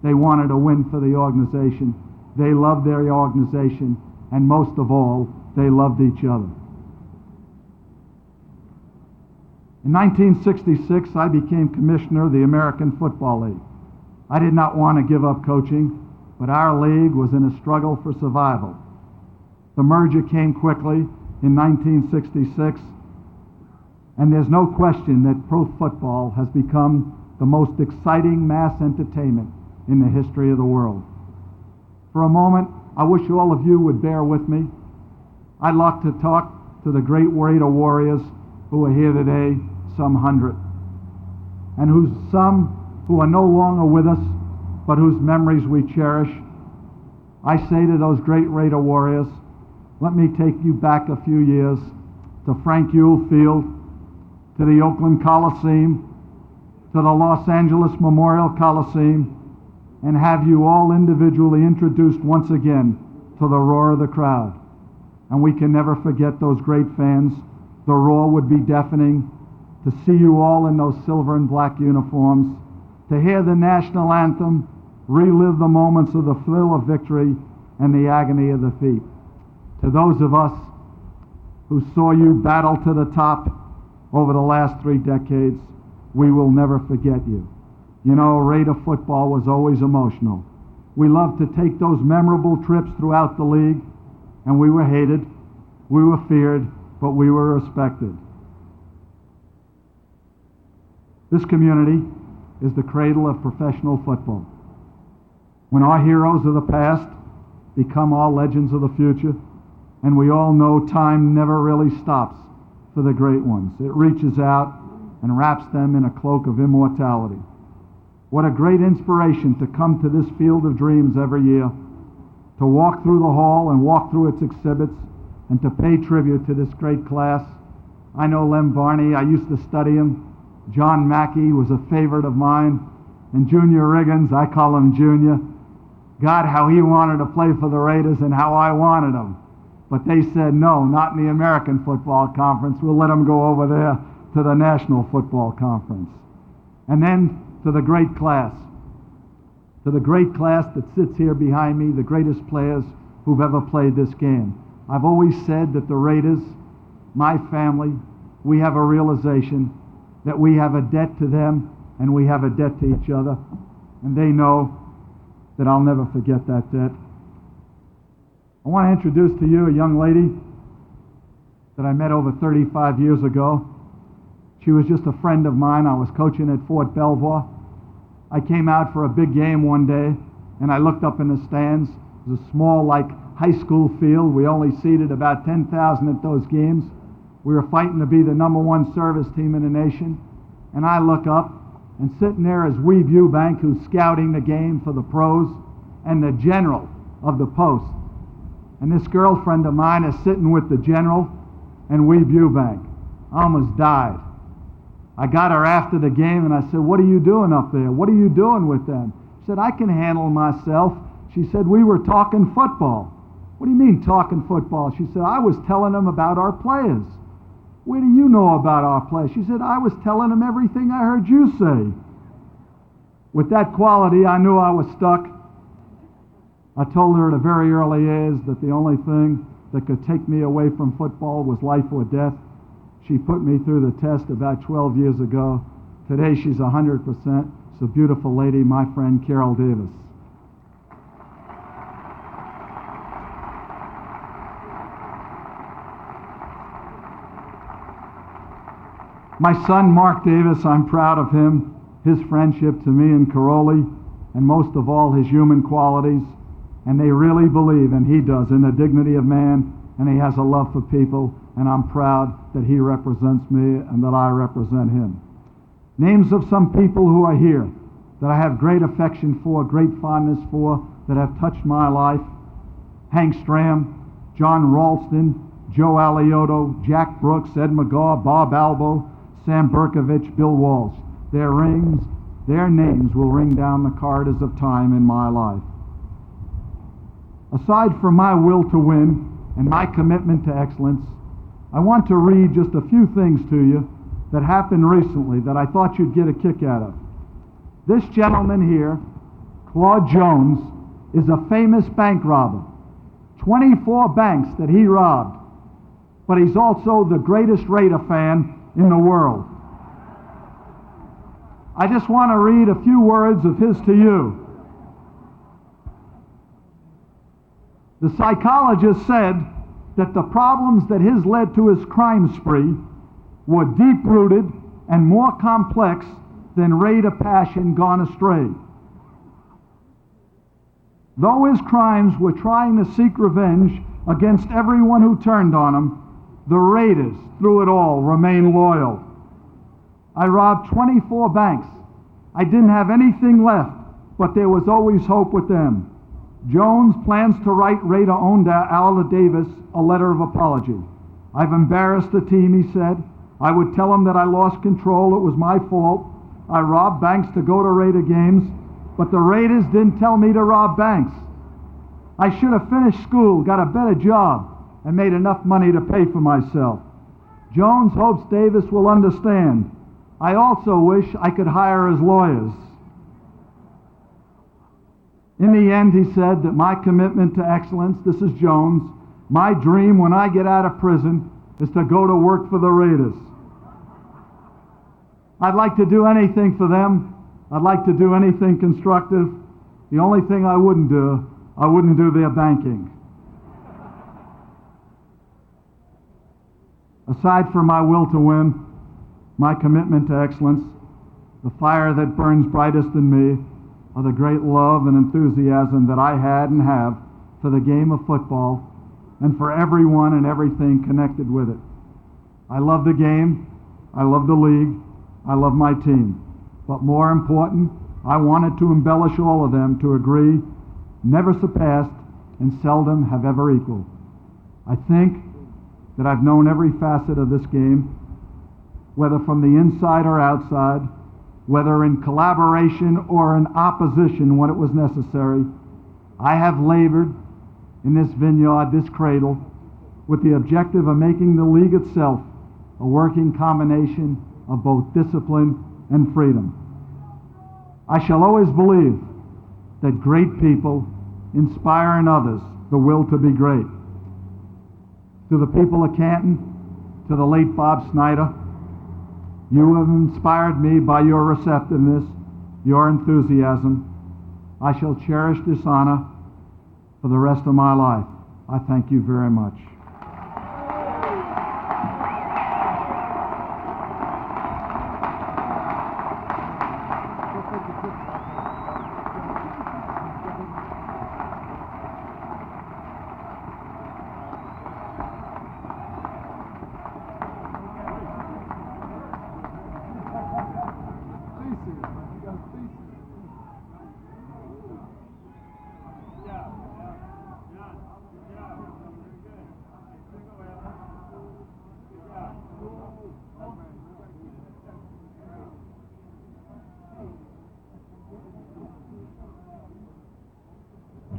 They wanted to win for the organization. They loved their organization. And most of all, they loved each other. In 1966, I became commissioner of the American Football League. I did not want to give up coaching, but our league was in a struggle for survival. The merger came quickly in 1966, and there's no question that pro football has become the most exciting mass entertainment in the history of the world. For a moment, I wish all of you would bear with me. I'd like to talk to the great Raider warriors who are here today, some 100, and some who are no longer with us, but whose memories we cherish. I say to those great Raider warriors, let me take you back a few years to Frank Ewell Field, to the Oakland Coliseum, to the Los Angeles Memorial Coliseum, and have you all individually introduced once again to the roar of the crowd. And we can never forget those great fans. The roar would be deafening. To see you all in those silver and black uniforms, to hear the national anthem, relive the moments of the thrill of victory and the agony of defeat. To those of us who saw you battle to the top over the last 3 decades, we will never forget you. You know, Raider football was always emotional. We loved to take those memorable trips throughout the league, and we were hated, we were feared, but we were respected. This community is the cradle of professional football. When our heroes of the past become our legends of the future, and we all know time never really stops for the great ones. It reaches out and wraps them in a cloak of immortality. What a great inspiration to come to this field of dreams every year, to walk through the hall and walk through its exhibits, and to pay tribute to this great class. I know Lem Barney. I used to study him. John Mackey was a favorite of mine. And Junior Riggins, I call him Junior. God, how he wanted to play for the Raiders and how I wanted him. But they said, no, not in the American Football Conference. We'll let him go over there to the National Football Conference. And then to the great class that sits here behind me, the greatest players who've ever played this game. I've always said that the Raiders, my family, we have a realization that we have a debt to them and we have a debt to each other. And they know that I'll never forget that debt. I want to introduce to you a young lady that I met over 35 years ago. She was just a friend of mine. I was coaching at Fort Belvoir. I came out for a big game one day, and I looked up in the stands. It was a small, like, high school field. We only seated about 10,000 at those games. We were fighting to be the #1 service team in the nation. And I look up, and sitting there is Weeb Eubank, who's scouting the game for the pros, and the general of the post. And this girlfriend of mine is sitting with the general and Weeb Eubank. I almost died. I got her after the game, and I said, what are you doing up there? What are you doing with them? She said, I can handle myself. She said, we were talking football. What do you mean talking football? She said, I was telling them about our players. Where do you know about our players? She said, I was telling them everything I heard you say. With that quality, I knew I was stuck. I told her at a very early age that the only thing that could take me away from football was life or death. She put me through the test about 12 years ago. Today she's 100%. She's a beautiful lady, my friend Carol Davis. My son, Mark Davis, I'm proud of him, his friendship to me and Caroli, and most of all, his human qualities. And they really believe, and he does, in the dignity of man, and he has a love for people, and I'm proud that he represents me and that I represent him. Names of some people who are here that I have great affection for, great fondness for, that have touched my life: Hank Stram, John Ralston, Joe Alioto, Jack Brooks, Ed McGaw, Bob Albo, Sam Berkovich, Bill Walsh. Their names will ring down the corridors of time in my life. Aside from my will to win and my commitment to excellence, I want to read just a few things to you that happened recently that I thought you'd get a kick out of. This gentleman here, Claude Jones, is a famous bank robber. 24 banks that he robbed, but he's also the greatest Raider fan in the world. I just want to read a few words of his to you. The psychologist said that the problems that has led to his crime spree were deep-rooted and more complex than Raider passion gone astray. Though his crimes were trying to seek revenge against everyone who turned on him, the Raiders, through it all, remained loyal. I robbed 24 banks. I didn't have anything left, but there was always hope with them. Jones plans to write Raider owner Al Davis a letter of apology. I've embarrassed the team, he said. I would tell him that I lost control, it was my fault. I robbed banks to go to Raider games, but the Raiders didn't tell me to rob banks. I should have finished school, got a better job, and made enough money to pay for myself. Jones hopes Davis will understand. I also wish I could hire his lawyers. In the end, he said that my commitment to excellence, this is Jones, my dream when I get out of prison is to go to work for the Raiders. I'd like to do anything for them. I'd like to do anything constructive. The only thing I wouldn't do their banking. Aside from my will to win, my commitment to excellence, the fire that burns brightest in me are the great love and enthusiasm that I had and have for the game of football and for everyone and everything connected with it. I love the game, I love the league, I love my team. But more important, I wanted to embellish all of them to agree, never surpassed, and seldom have ever equaled. I think that I've known every facet of this game, whether from the inside or outside, whether in collaboration or in opposition when it was necessary. I have labored in this vineyard, this cradle, with the objective of making the league itself a working combination of both discipline and freedom. I shall always believe that great people inspire in others the will to be great. To the people of Canton, to the late Bob Snyder, you have inspired me by your receptiveness, your enthusiasm. I shall cherish this honor for the rest of my life. I thank you very much.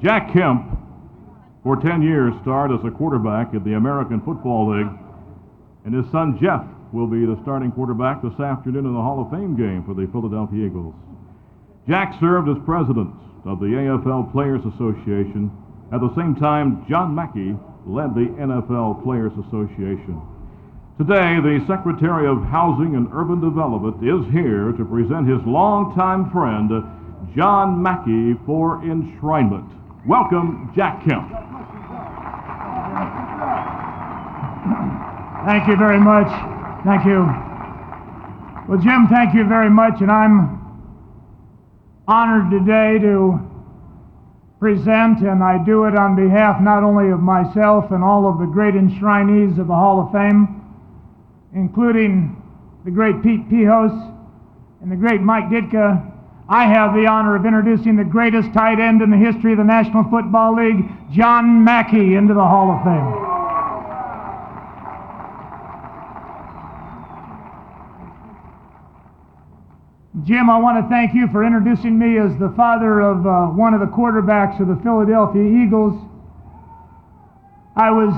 Jack Kemp, for 10 years, starred as a quarterback in the American Football League, and his son Jeff will be the starting quarterback this afternoon in the Hall of Fame game for the Philadelphia Eagles. Jack served as president of the AFL Players Association. At the same time, John Mackey led the NFL Players Association. Today, the Secretary of Housing and Urban Development is here to present his longtime friend, John Mackey, for enshrinement. Welcome, Jack Kemp. Thank you very much. Thank you. Well, Jim, thank you very much, and I'm honored today to present, and I do it on behalf not only of myself and all of the great enshrinees of the Hall of Fame, including the great Pete Pihos and the great Mike Ditka. I have the honor of introducing the greatest tight end in the history of the National Football League, John Mackey, into the Hall of Fame. Jim, I want to thank you for introducing me as the father of one of the quarterbacks of the Philadelphia Eagles. I was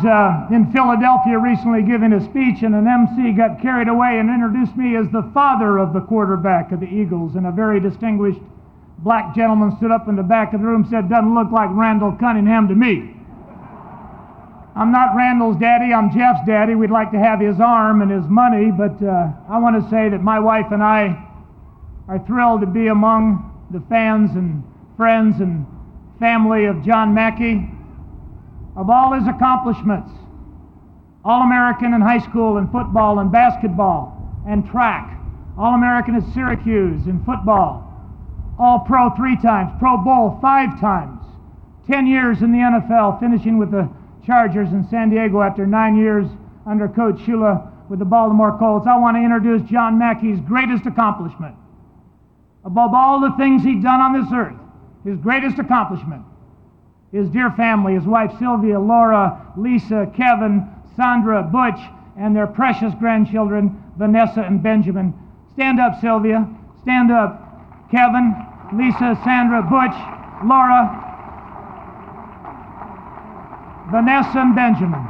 in Philadelphia recently giving a speech, and an MC got carried away and introduced me as the father of the quarterback of the Eagles, and a very distinguished black gentleman stood up in the back of the room and said, "Doesn't look like Randall Cunningham to me." I'm not Randall's daddy, I'm Jeff's daddy. We'd like to have his arm and his money, but I want to say that my wife and I are thrilled to be among the fans and friends and family of John Mackey. Of all his accomplishments, All-American in high school in football and basketball and track, All-American at Syracuse in football, All-Pro 3 times, Pro Bowl 5 times, 10 years in the NFL, finishing with the Chargers in San Diego after 9 years under Coach Shula with the Baltimore Colts. I want to introduce John Mackey's greatest accomplishment. Above all the things he'd done on this earth, his greatest accomplishment, his dear family, his wife Sylvia, Laura, Lisa, Kevin, Sandra, Butch, and their precious grandchildren, Vanessa and Benjamin. Stand up, Sylvia. Stand up. Kevin, Lisa, Sandra, Butch, Laura, Vanessa, and Benjamin.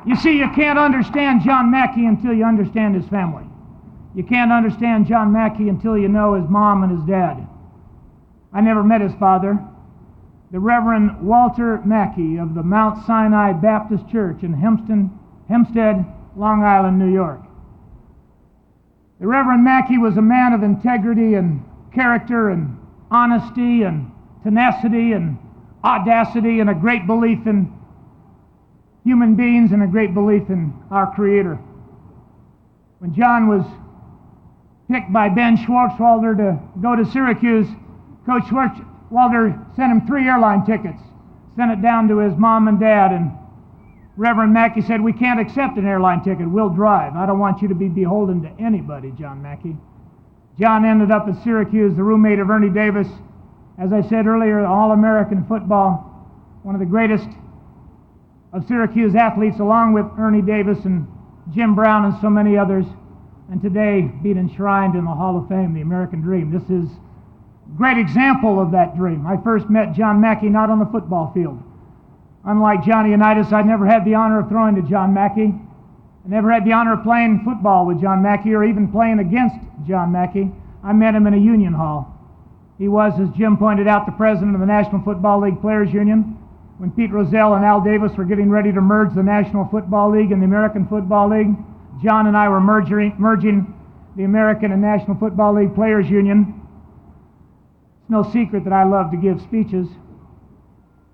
You see, you can't understand John Mackey until you understand his family. You can't understand John Mackey until you know his mom and his dad. I never met his father, the Reverend Walter Mackey of the Mount Sinai Baptist Church in Hempstead, Long Island, New York. The Reverend Mackey was a man of integrity and character and honesty and tenacity and audacity and a great belief in human beings and a great belief in our Creator. When John was picked by Ben Schwartzwalder to go to Syracuse, Coach Schwartzwalder sent him 3 airline tickets, sent it down to his mom and dad, and Reverend Mackey said, "We can't accept an airline ticket, we'll drive. I don't want you to be beholden to anybody, John Mackey." John ended up at Syracuse, the roommate of Ernie Davis. As I said earlier, All-American football, one of the greatest of Syracuse athletes, along with Ernie Davis and Jim Brown and so many others, and today being enshrined in the Hall of Fame, the American Dream. This is a great example of that dream. I first met John Mackey not on the football field. Unlike Johnny Unitas, I never had the honor of throwing to John Mackey. I never had the honor of playing football with John Mackey or even playing against John Mackey. I met him in a union hall. He was, as Jim pointed out, the president of the National Football League Players Union. When Pete Rozelle and Al Davis were getting ready to merge the National Football League and the American Football League, John and I were merging the American and National Football League Players Union. It's no secret that I love to give speeches.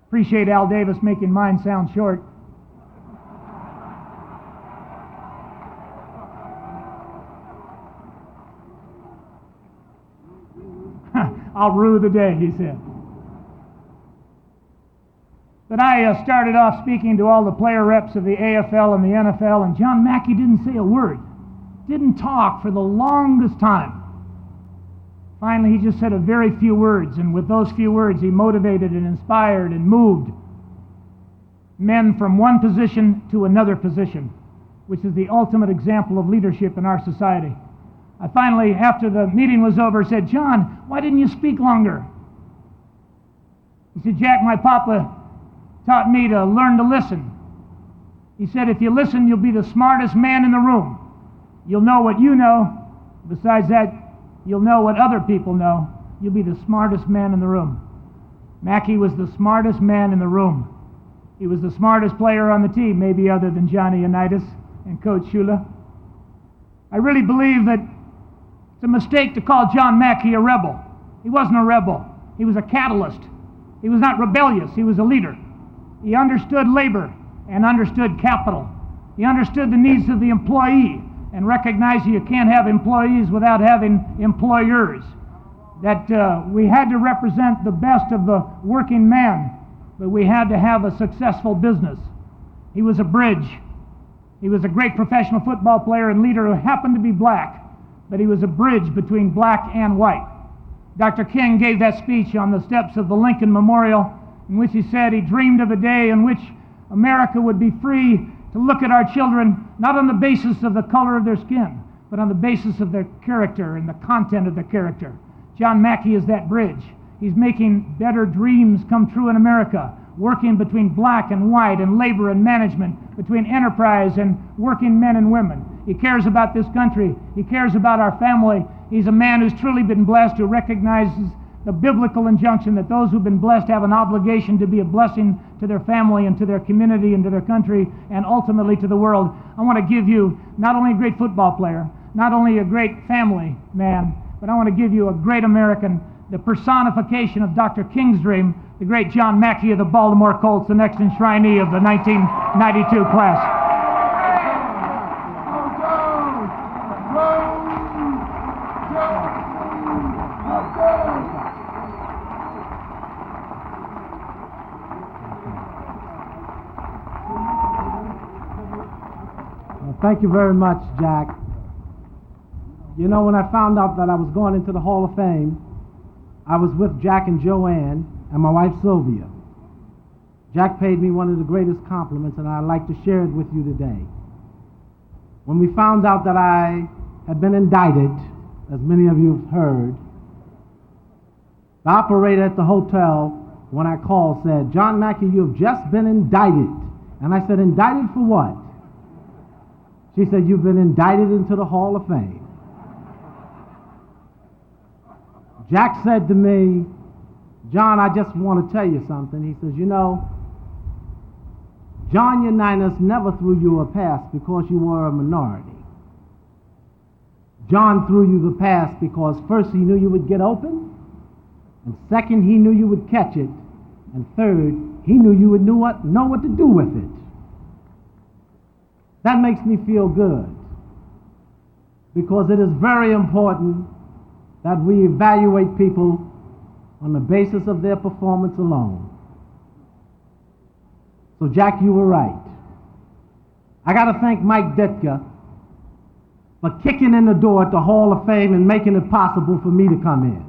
Appreciate Al Davis making mine sound short. I'll rue the day, he said. But I started off speaking to all the player reps of the AFL and the NFL, and John Mackey didn't say a word, didn't talk for the longest time. Finally, he just said a very few words, and with those few words, he motivated and inspired and moved men from one position to another position, which is the ultimate example of leadership in our society. I finally, after the meeting was over, said, "John, why didn't you speak longer?" He said, "Jack, my papa taught me to learn to listen." He said, "If you listen, you'll be the smartest man in the room. You'll know what you know. Besides that, you'll know what other people know. You'll be the smartest man in the room." Mackey was the smartest man in the room. He was the smartest player on the team, maybe other than Johnny Unitas and Coach Shula. I really believe that it's a mistake to call John Mackey a rebel. He wasn't a rebel. He was a catalyst. He was not rebellious. He was a leader. He understood labor and understood capital. He understood the needs of the employee and recognized you can't have employees without having employers. That we had to represent the best of the working man, but we had to have a successful business. He was a bridge. He was a great professional football player and leader who happened to be black, but he was a bridge between black and white. Dr. King gave that speech on the steps of the Lincoln Memorial, in which he said he dreamed of a day in which America would be free to look at our children not on the basis of the color of their skin, but on the basis of their character and the content of their character. John Mackey is that bridge. He's making better dreams come true in America, working between black and white and labor and management, between enterprise and working men and women. He cares about this country. He cares about our family. He's a man who's truly been blessed, who recognizes the biblical injunction that those who've been blessed have an obligation to be a blessing to their family and to their community and to their country and ultimately to the world. I want to give you not only a great football player, not only a great family man, but I want to give you a great American, the personification of Dr. King's dream, the great John Mackey of the Baltimore Colts, the next enshrinee of the 1992 class. Thank you very much, Jack. You know, when I found out that I was going into the Hall of Fame, I was with Jack and Joanne and my wife Sylvia. Jack paid me one of the greatest compliments, and I'd like to share it with you today. When we found out that I had been indicted, as many of you have heard, the operator at the hotel, when I called, said, "John Mackey, you have just been indicted." And I said, "Indicted for what?" She said, "You've been indicted into the Hall of Fame." Jack said to me, "John, I just want to tell you something." He says, "You know, John Unitas never threw you a pass because you were a minority. John threw you the pass because first he knew you would get open, and second he knew you would catch it, and third he knew you would know what to do with it." That makes me feel good, because it is very important that we evaluate people on the basis of their performance alone. So Jack, you were right. I got to thank Mike Ditka for kicking in the door at the Hall of Fame and making it possible for me to come in.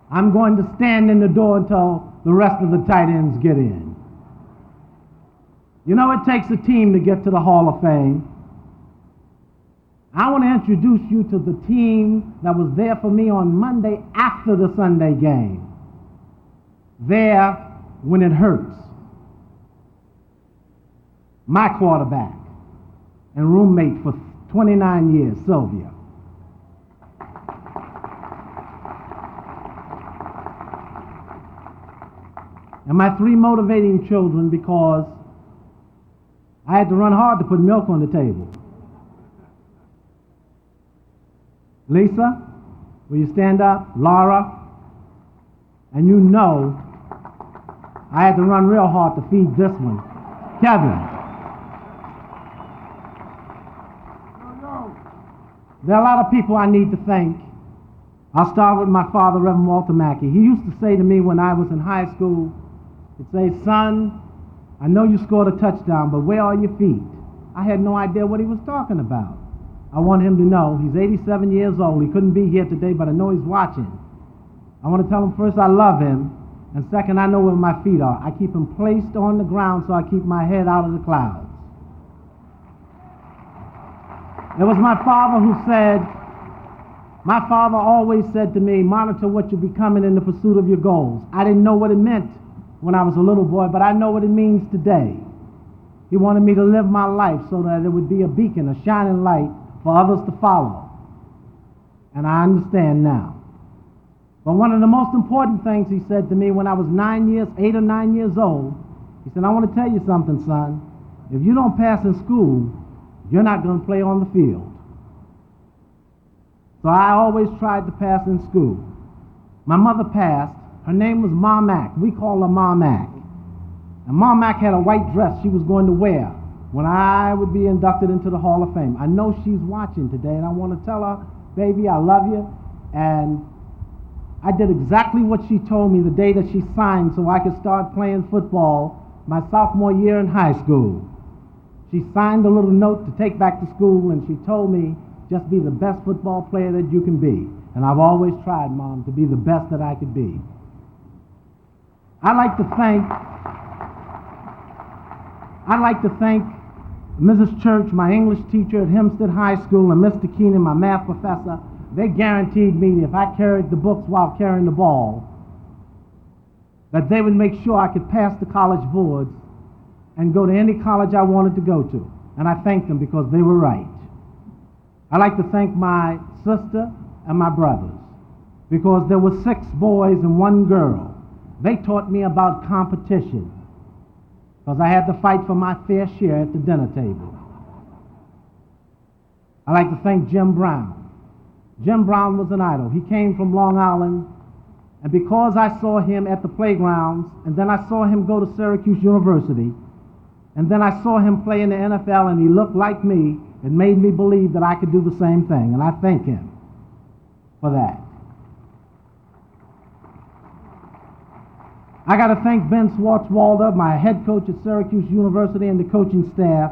I'm going to stand in the door until the rest of the tight ends get in. You know, it takes a team to get to the Hall of Fame. I want to introduce you to the team that was there for me on Monday after the Sunday game. There when it hurts. My quarterback and roommate for 29 years, Sylvia. And my three motivating children, because I had to run hard to put milk on the table. Lisa, will you stand up? Laura, and you know I had to run real hard to feed this one. Kevin. There are a lot of people I need to thank. I'll start with my father, Reverend Walter Mackey. He used to say to me when I was in high school, he'd say, "Son, I know you scored a touchdown, but where are your feet?" I had no idea what he was talking about. I want him to know he's 87 years old. He couldn't be here today, but I know he's watching. I want to tell him first I love him, and second, I know where my feet are. I keep them placed on the ground so I keep my head out of the clouds. It was my father who said, my father always said to me, "Monitor what you're becoming in the pursuit of your goals." I didn't know what it meant when I was a little boy, but I know what it means today. He wanted me to live my life so that it would be a beacon, a shining light for others to follow. And I understand now. But one of the most important things he said to me when I was 8 or 9 years old, he said, "I want to tell you something, son. If you don't pass in school, you're not going to play on the field." So I always tried to pass in school. My mother passed. Her name was Ma Mack. We call her Ma Mack. And Ma Mack had a white dress she was going to wear when I would be inducted into the Hall of Fame. I know she's watching today, and I want to tell her, baby, I love you. And I did exactly what she told me the day that she signed so I could start playing football my sophomore year in high school. She signed a little note to take back to school, and she told me, just be the best football player that you can be. And I've always tried, Mom, to be the best that I could be. I'd like to thank Mrs. Church, my English teacher at Hempstead High School, and Mr. Keenan, my math professor. They guaranteed me if I carried the books while carrying the ball, that they would make sure I could pass the college boards and go to any college I wanted to go to. And I thank them because they were right. I'd like to thank my sister and my brothers, because there were 6 boys and 1 girl. They taught me about competition, because I had to fight for my fair share at the dinner table. I'd like to thank Jim Brown. Jim Brown was an idol. He came from Long Island, and because I saw him at the playgrounds, and then I saw him go to Syracuse University, and then I saw him play in the NFL, and he looked like me, it made me believe that I could do the same thing, and I thank him for that. I got to thank Ben Swartzwalder, my head coach at Syracuse University, and the coaching staff,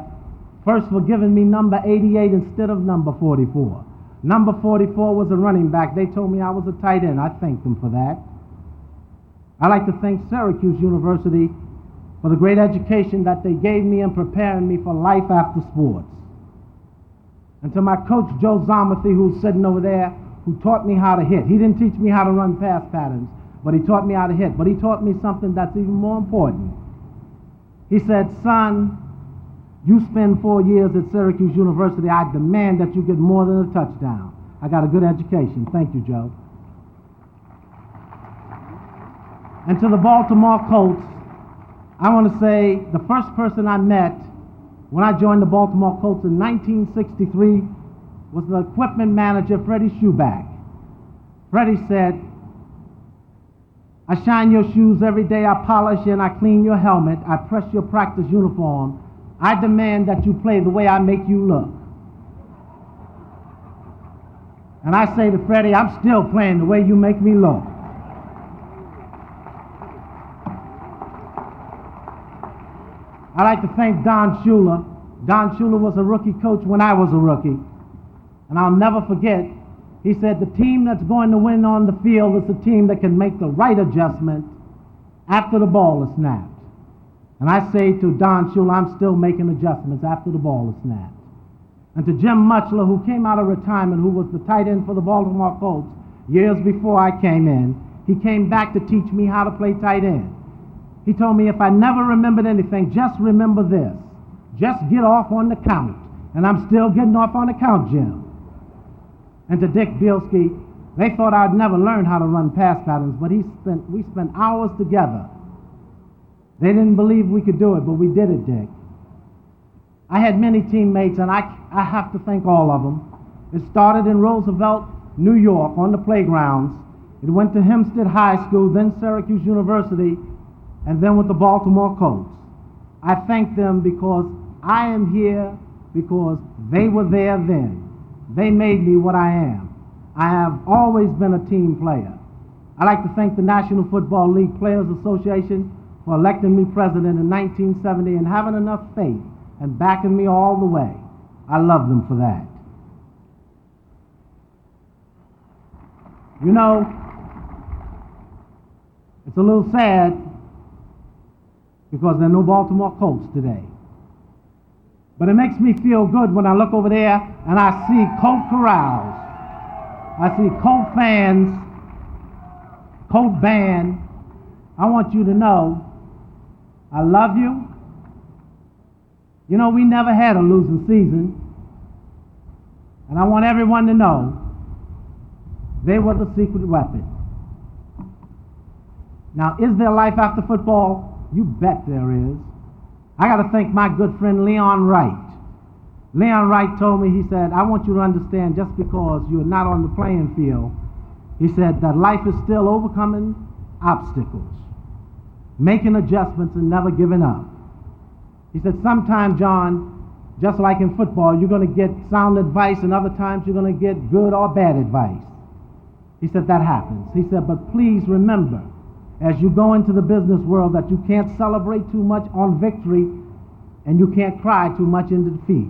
first for giving me number 88 instead of number 44. Number 44 was a running back. They told me I was a tight end. I thank them for that. I'd like to thank Syracuse University for the great education that they gave me in preparing me for life after sports. And to my coach, Joe Zomathy, who's sitting over there, who taught me how to hit. He didn't teach me how to run pass patterns, but he taught me how to hit. But he taught me something that's even more important. He said, son, you spend 4 years at Syracuse University, I demand that you get more than a touchdown. I got a good education. Thank you, Joe. And to the Baltimore Colts, I want to say the first person I met when I joined the Baltimore Colts in 1963 was the equipment manager, Freddie Schuback. Freddie said, I shine your shoes every day, I polish and I clean your helmet, I press your practice uniform. I demand that you play the way I make you look. And I say to Freddie, I'm still playing the way you make me look. I'd like to thank Don Shula. Don Shula was a rookie coach when I was a rookie. And I'll never forget, he said, the team that's going to win on the field is the team that can make the right adjustment after the ball is snapped. And I say to Don Shula, I'm still making adjustments after the ball is snapped. And to Jim Mutchler, who came out of retirement, who was the tight end for the Baltimore Colts years before I came in, he came back to teach me how to play tight end. He told me if I never remembered anything, just remember this. Just get off on the count. And I'm still getting off on the count, Jim. And to Dick Bielski, they thought I'd never learn how to run pass patterns, but we spent hours together. They didn't believe we could do it, but we did it, Dick. I had many teammates, and I have to thank all of them. It started in Roosevelt, New York, on the playgrounds. It went to Hempstead High School, then Syracuse University, and then with the Baltimore Colts. I thank them because I am here because they were there then. They made me what I am. I have always been a team player. I'd like to thank the National Football League Players Association for electing me president in 1970 and having enough faith and backing me all the way. I love them for that. You know, it's a little sad because there are no Baltimore Colts today. But it makes me feel good when I look over there and I see Colt corrals. I see Colt fans, Colt band. I want you to know I love you. You know, we never had a losing season. And I want everyone to know they were the secret weapon. Now, is there life after football? You bet there is. I got to thank my good friend Leon Wright. Leon Wright told me, he said, I want you to understand just because you're not on the playing field, he said that life is still overcoming obstacles, making adjustments and never giving up. He said, sometimes, John, just like in football, you're going to get sound advice, and other times you're going to get good or bad advice. He said, that happens. He said, but please remember, as you go into the business world, that you can't celebrate too much on victory, and you can't cry too much in defeat.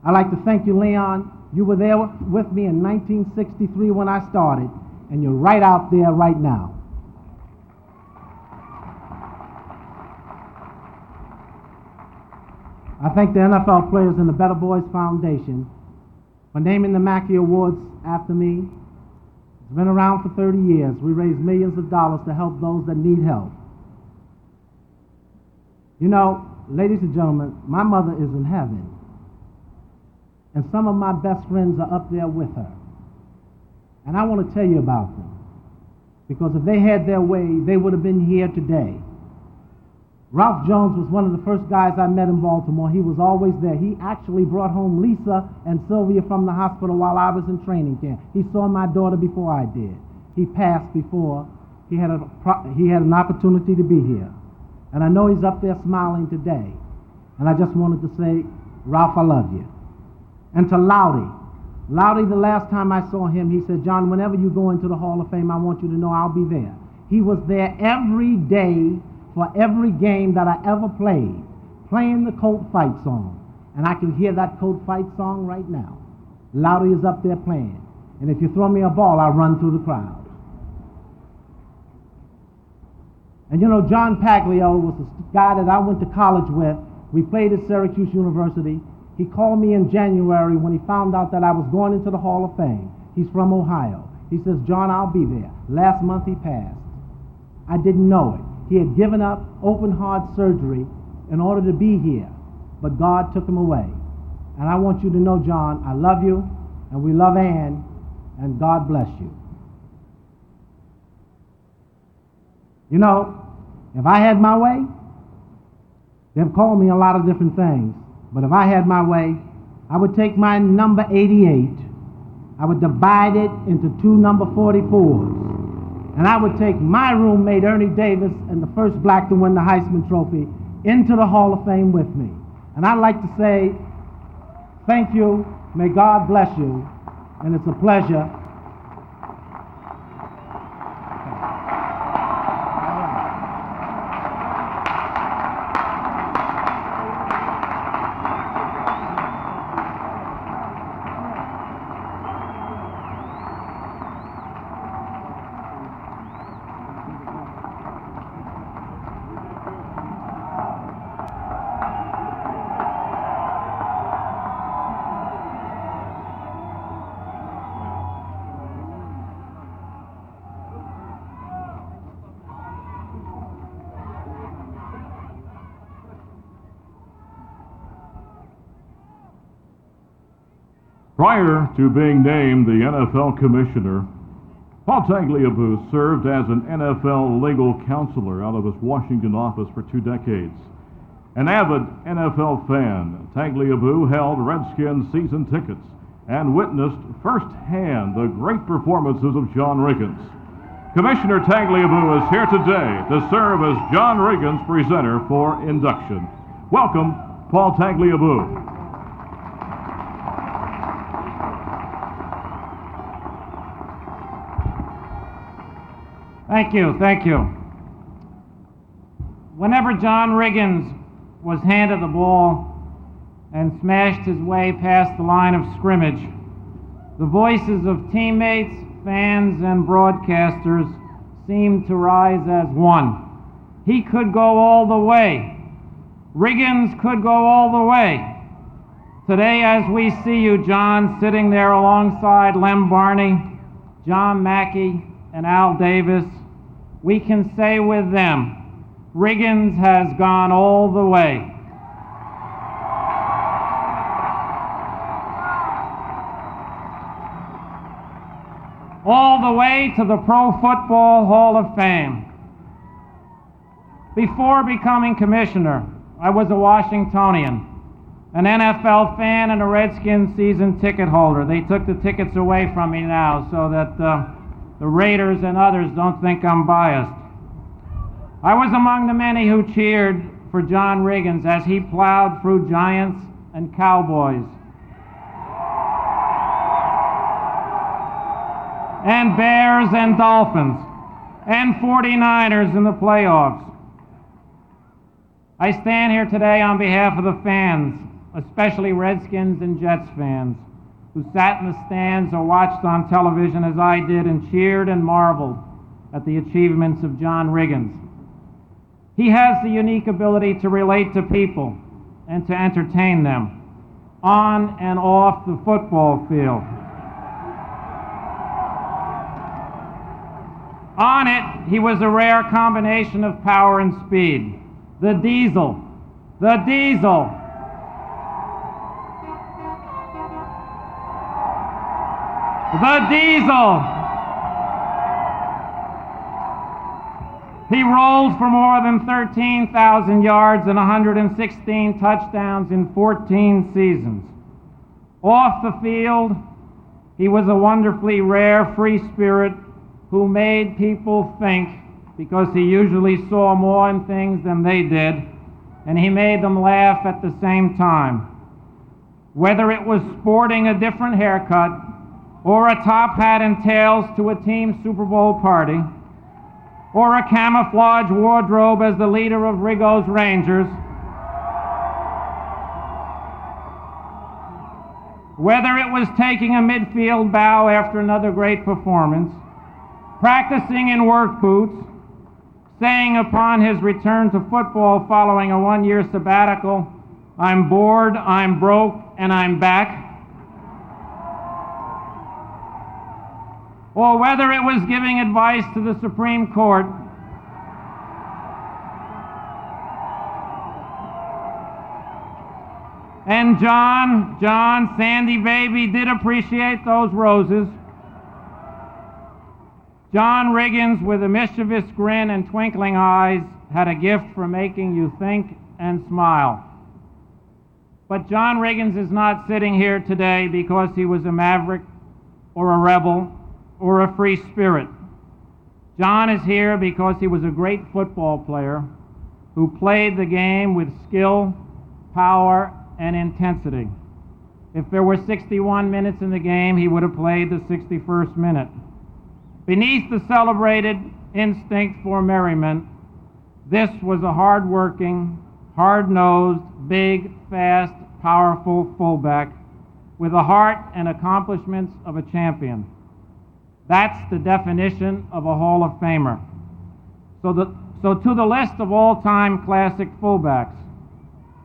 I'd like to thank you, Leon. You were there with me in 1963 when I started, and you're right out there right now. I thank the NFL players and the Better Boys Foundation for naming the Mackey Awards after me. It's been around for 30 years. We raise millions of dollars to help those that need help. You know, ladies and gentlemen, my mother is in heaven, and some of my best friends are up there with her. And I want to tell you about them, because if they had their way, they would have been here today. Ralph Jones was one of the first guys I met in Baltimore. He was always there. He actually brought home Lisa and Sylvia from the hospital while I was in training camp. He saw my daughter before I did. He passed before he had an opportunity to be here. And I know he's up there smiling today. And I just wanted to say, Ralph, I love you. And to Loudy, the last time I saw him, he said, John, whenever you go into the Hall of Fame, I want you to know I'll be there. He was there every day for every game that I ever played, playing the Colt Fight song. And I can hear that Colt Fight song right now. Loudy is up there playing. And if you throw me a ball, I'll run through the crowd. And you know, John Paglio was the guy that I went to college with. We played at Syracuse University. He called me in January when he found out that I was going into the Hall of Fame. He's from Ohio. He says, John, I'll be there. Last month he passed. I didn't know it. He had given up open heart surgery in order to be here, but God took him away. And I want you to know, John, I love you, and we love Ann, and God bless you. You know, if I had my way, they've called me a lot of different things, but if I had my way, I would take my number 88, I would divide it into two number 44s, and I would take my roommate, Ernie Davis, and the first black to win the Heisman Trophy, into the Hall of Fame with me. And I'd like to say, thank you, may God bless you, and it's a pleasure. Prior to being named the NFL commissioner, Paul Tagliabue served as an NFL legal counselor out of his Washington office for 2 decades. An avid NFL fan, Tagliabue held Redskins season tickets and witnessed firsthand the great performances of John Riggins. Commissioner Tagliabue is here today to serve as John Riggins' presenter for induction. Welcome, Paul Tagliabue. Thank you. Whenever John Riggins was handed the ball and smashed his way past the line of scrimmage, the voices of teammates, fans, and broadcasters seemed to rise as one. He could go all the way. Riggins could go all the way. Today, as we see you, John, sitting there alongside Lem Barney, John Mackey, and Al Davis, we can say with them, Riggins has gone all the way. All the way to the Pro Football Hall of Fame. Before becoming commissioner, I was a Washingtonian, an NFL fan and a Redskins season ticket holder. They took the tickets away from me now so that the Raiders and others don't think I'm biased. I was among the many who cheered for John Riggins as he plowed through Giants and Cowboys and Bears and Dolphins and 49ers in the playoffs. I stand here today on behalf of the fans, especially Redskins and Jets fans, who sat in the stands or watched on television as I did and cheered and marveled at the achievements of John Riggins. He has the unique ability to relate to people and to entertain them on and off the football field. On it, he was a rare combination of power and speed. The Diesel. The Diesel. The Diesel. He rolled for more than 13,000 yards and 116 touchdowns in 14 seasons. Off the field, he was a wonderfully rare free spirit who made people think, because he usually saw more in things than they did, and he made them laugh at the same time. Whether it was sporting a different haircut, or a top hat and tails to a team Super Bowl party, or a camouflage wardrobe as the leader of Riggins Rangers, whether it was taking a midfield bow after another great performance, practicing in work boots, saying upon his return to football following a one-year sabbatical, "I'm bored, I'm broke, and I'm back," or whether it was giving advice to the Supreme Court, and John, Sandy baby, did appreciate those roses. John Riggins, with a mischievous grin and twinkling eyes, had a gift for making you think and smile. But John Riggins is not sitting here today because he was a maverick or a rebel or a free spirit. John is here because he was a great football player who played the game with skill, power, and intensity. If there were 61 minutes in the game, he would have played the 61st minute. Beneath the celebrated instinct for merriment, this was a hard-working, hard-nosed, big, fast, powerful fullback with the heart and accomplishments of a champion. That's the definition of a Hall of Famer. So to the list of all-time classic fullbacks: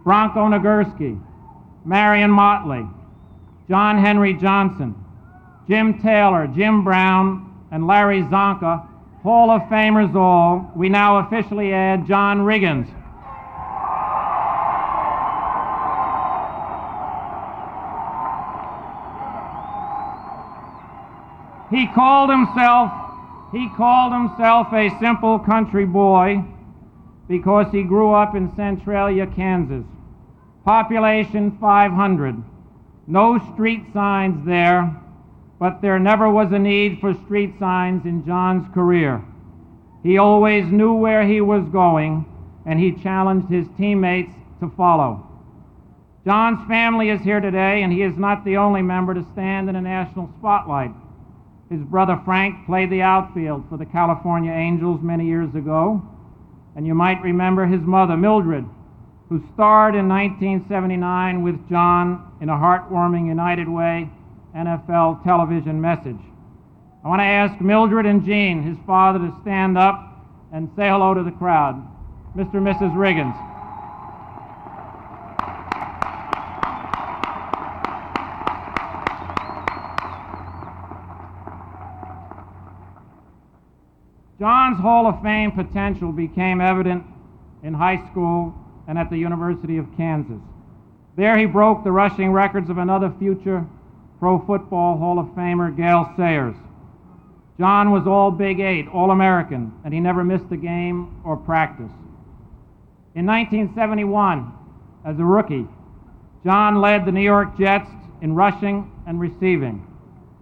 Bronco Nagurski, Marion Motley, John Henry Johnson, Jim Taylor, Jim Brown, and Larry Zonka, Hall of Famers all, we now officially add John Riggins. He called himself a simple country boy because he grew up in Centralia, Kansas. Population 500. No street signs there, but there never was a need for street signs in John's career. He always knew where he was going, and he challenged his teammates to follow. John's family is here today, and he is not the only member to stand in a national spotlight. His brother Frank played the outfield for the California Angels many years ago, and you might remember his mother, Mildred, who starred in 1979 with John in a heartwarming United Way NFL television message. I want to ask Mildred and Gene, his father, to stand up and say hello to the crowd. Mr. and Mrs. Riggins. John's Hall of Fame potential became evident in high school and at the University of Kansas. There he broke the rushing records of another future Pro Football Hall of Famer, Gale Sayers. John was all Big Eight, All-American, and he never missed a game or practice. In 1971, as a rookie, John led the New York Jets in rushing and receiving,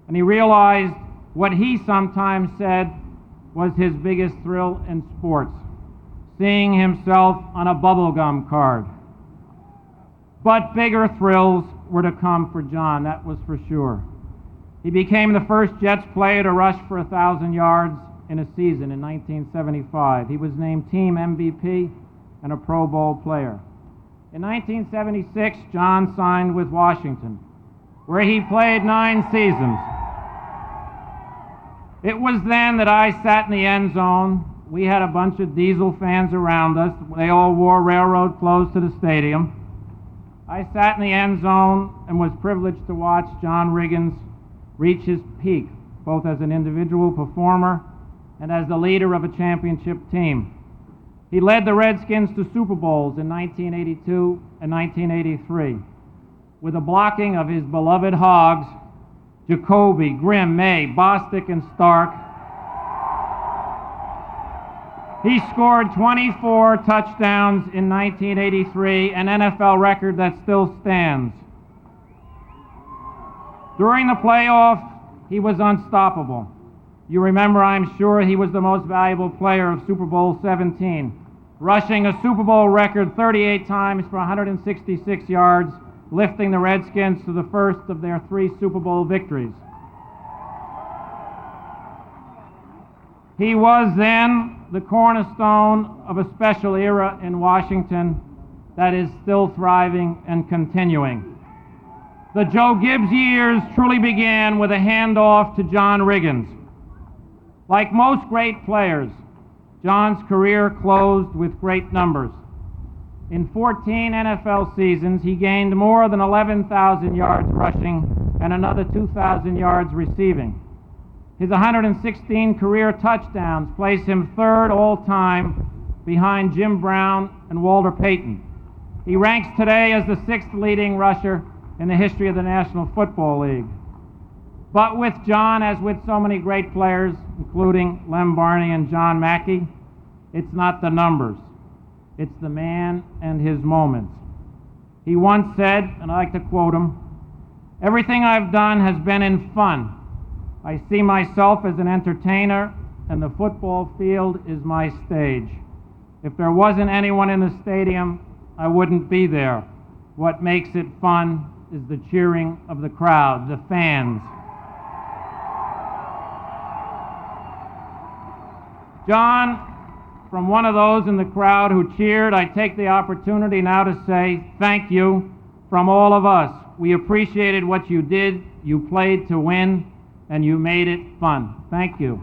and he realized what he sometimes said was his biggest thrill in sports, seeing himself on a bubblegum card. But bigger thrills were to come for John, that was for sure. He became the first Jets player to rush for 1,000 yards in a season in 1975. He was named team MVP and a Pro Bowl player. In 1976, John signed with Washington, where he played 9 seasons. It was then that I sat in the end zone. We had a bunch of Diesel fans around us. They all wore railroad clothes to the stadium. I sat in the end zone and was privileged to watch John Riggins reach his peak, both as an individual performer and as the leader of a championship team. He led the Redskins to Super Bowls in 1982 and 1983 with the blocking of his beloved Hogs, Jacoby, Grimm, May, Bostic, and Stark. He scored 24 touchdowns in 1983, an NFL record that still stands. During the playoffs, he was unstoppable. You remember, I'm sure, he was the most valuable player of Super Bowl 17, rushing a Super Bowl record 38 times for 166 yards, lifting the Redskins to the first of their 3 Super Bowl victories. He was then the cornerstone of a special era in Washington that is still thriving and continuing. The Joe Gibbs years truly began with a handoff to John Riggins. Like most great players, John's career closed with great numbers. In 14 NFL seasons, he gained more than 11,000 yards rushing and another 2,000 yards receiving. His 116 career touchdowns place him third all-time behind Jim Brown and Walter Payton. He ranks today as the 6th leading rusher in the history of the National Football League. But with John, as with so many great players, including Lem Barney and John Mackey, it's not the numbers. It's the man and his moments. He once said, and I like to quote him, "Everything I've done has been in fun. I see myself as an entertainer, and the football field is my stage. If there wasn't anyone in the stadium, I wouldn't be there. What makes it fun is the cheering of the crowd, the fans." John, from one of those in the crowd who cheered, I take the opportunity now to say thank you from all of us. We appreciated what you did. You played to win, and you made it fun. Thank you.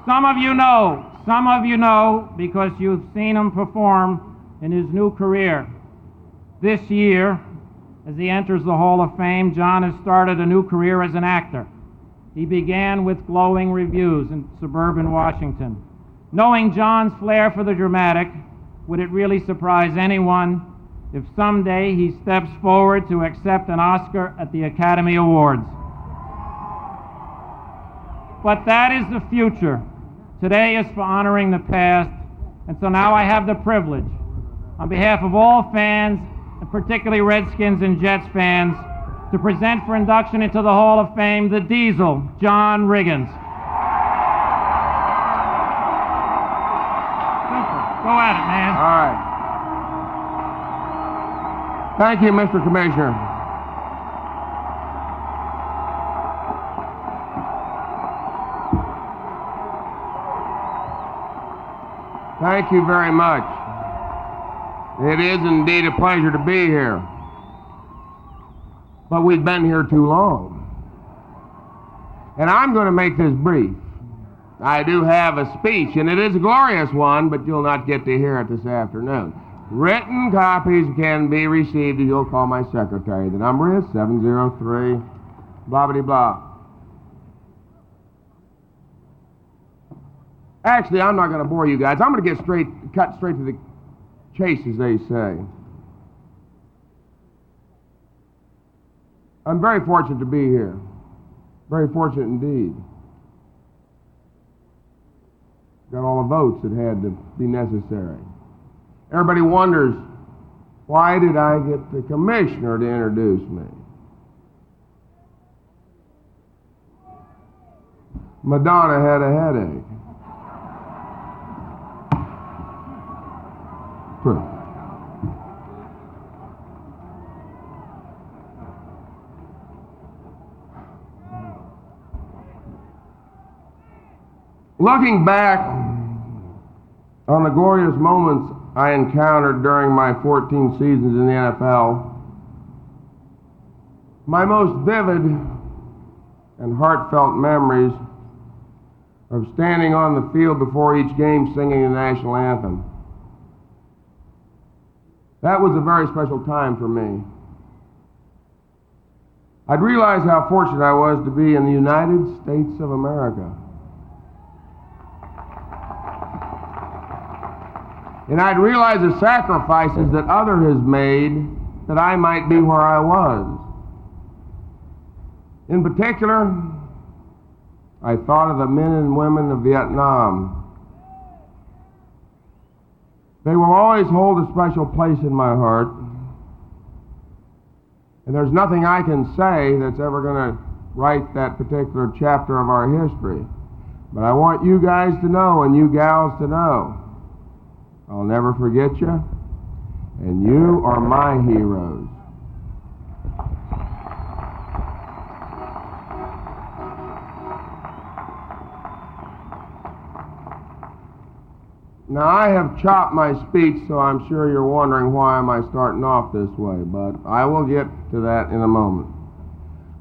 Some of you know because you've seen him perform in his new career. This year, as he enters the Hall of Fame, John has started a new career as an actor. He began with glowing reviews in suburban Washington. Knowing John's flair for the dramatic, would it really surprise anyone if someday he steps forward to accept an Oscar at the Academy Awards? But that is the future. Today is for honoring the past, and so now I have the privilege, on behalf of all fans, and particularly Redskins and Jets fans, to present for induction into the Hall of Fame the Diesel, John Riggins. Super. Go at it, man. All right. Thank you, Mr. Commissioner. Thank you very much. It is indeed a pleasure to be here. But we've been here too long. And I'm going to make this brief. I do have a speech, and it is a glorious one, but you'll not get to hear it this afternoon. Written copies can be received if you'll call my secretary. The number is 703 blah-blah-blah. Actually, I'm not going to bore you guys. I'm going to cut straight to the chase, as they say. I'm very fortunate to be here. Very fortunate indeed. Got all the votes that had to be necessary. Everybody wonders, why did I get the commissioner to introduce me? Madonna had a headache. True. Looking back on the glorious moments I encountered during my 14 seasons in the NFL, my most vivid and heartfelt memories of standing on the field before each game singing the national anthem. That was a very special time for me. I'd realized how fortunate I was to be in the United States of America. And I'd realized the sacrifices that others has made that I might be where I was. In particular, I thought of the men and women of Vietnam. They will always hold a special place in my heart. And there's nothing I can say that's ever going to write that particular chapter of our history. But I want you guys to know, and you gals to know, I'll never forget you, and you are my heroes. Now, I have chopped my speech, so I'm sure you're wondering why am I starting off this way, but I will get to that in a moment.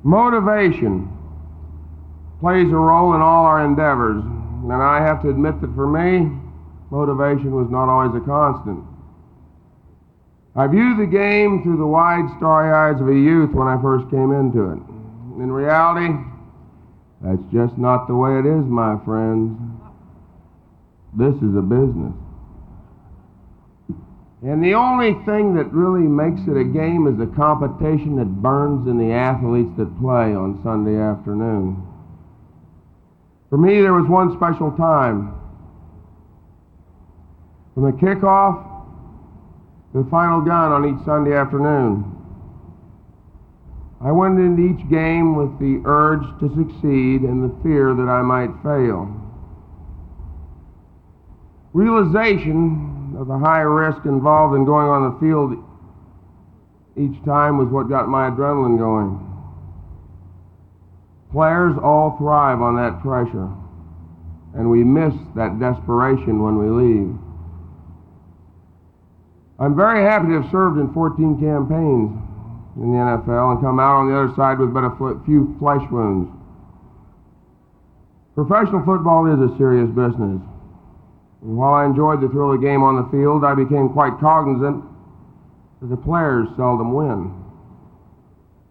Motivation plays a role in all our endeavors, and I have to admit that for me, motivation was not always a constant. I viewed the game through the wide, starry eyes of a youth when I first came into it. In reality, that's just not the way it is, my friends. This is a business. And the only thing that really makes it a game is the competition that burns in the athletes that play on Sunday afternoon. For me, there was one special time. From the kickoff to the final gun on each Sunday afternoon, I went into each game with the urge to succeed and the fear that I might fail. Realization of the high risk involved in going on the field each time was what got my adrenaline going. Players all thrive on that pressure, and we miss that desperation when we leave. I'm very happy to have served in 14 campaigns in the NFL and come out on the other side with but a few flesh wounds. Professional football is a serious business. And while I enjoyed the thrill of the game on the field, I became quite cognizant that the players seldom win.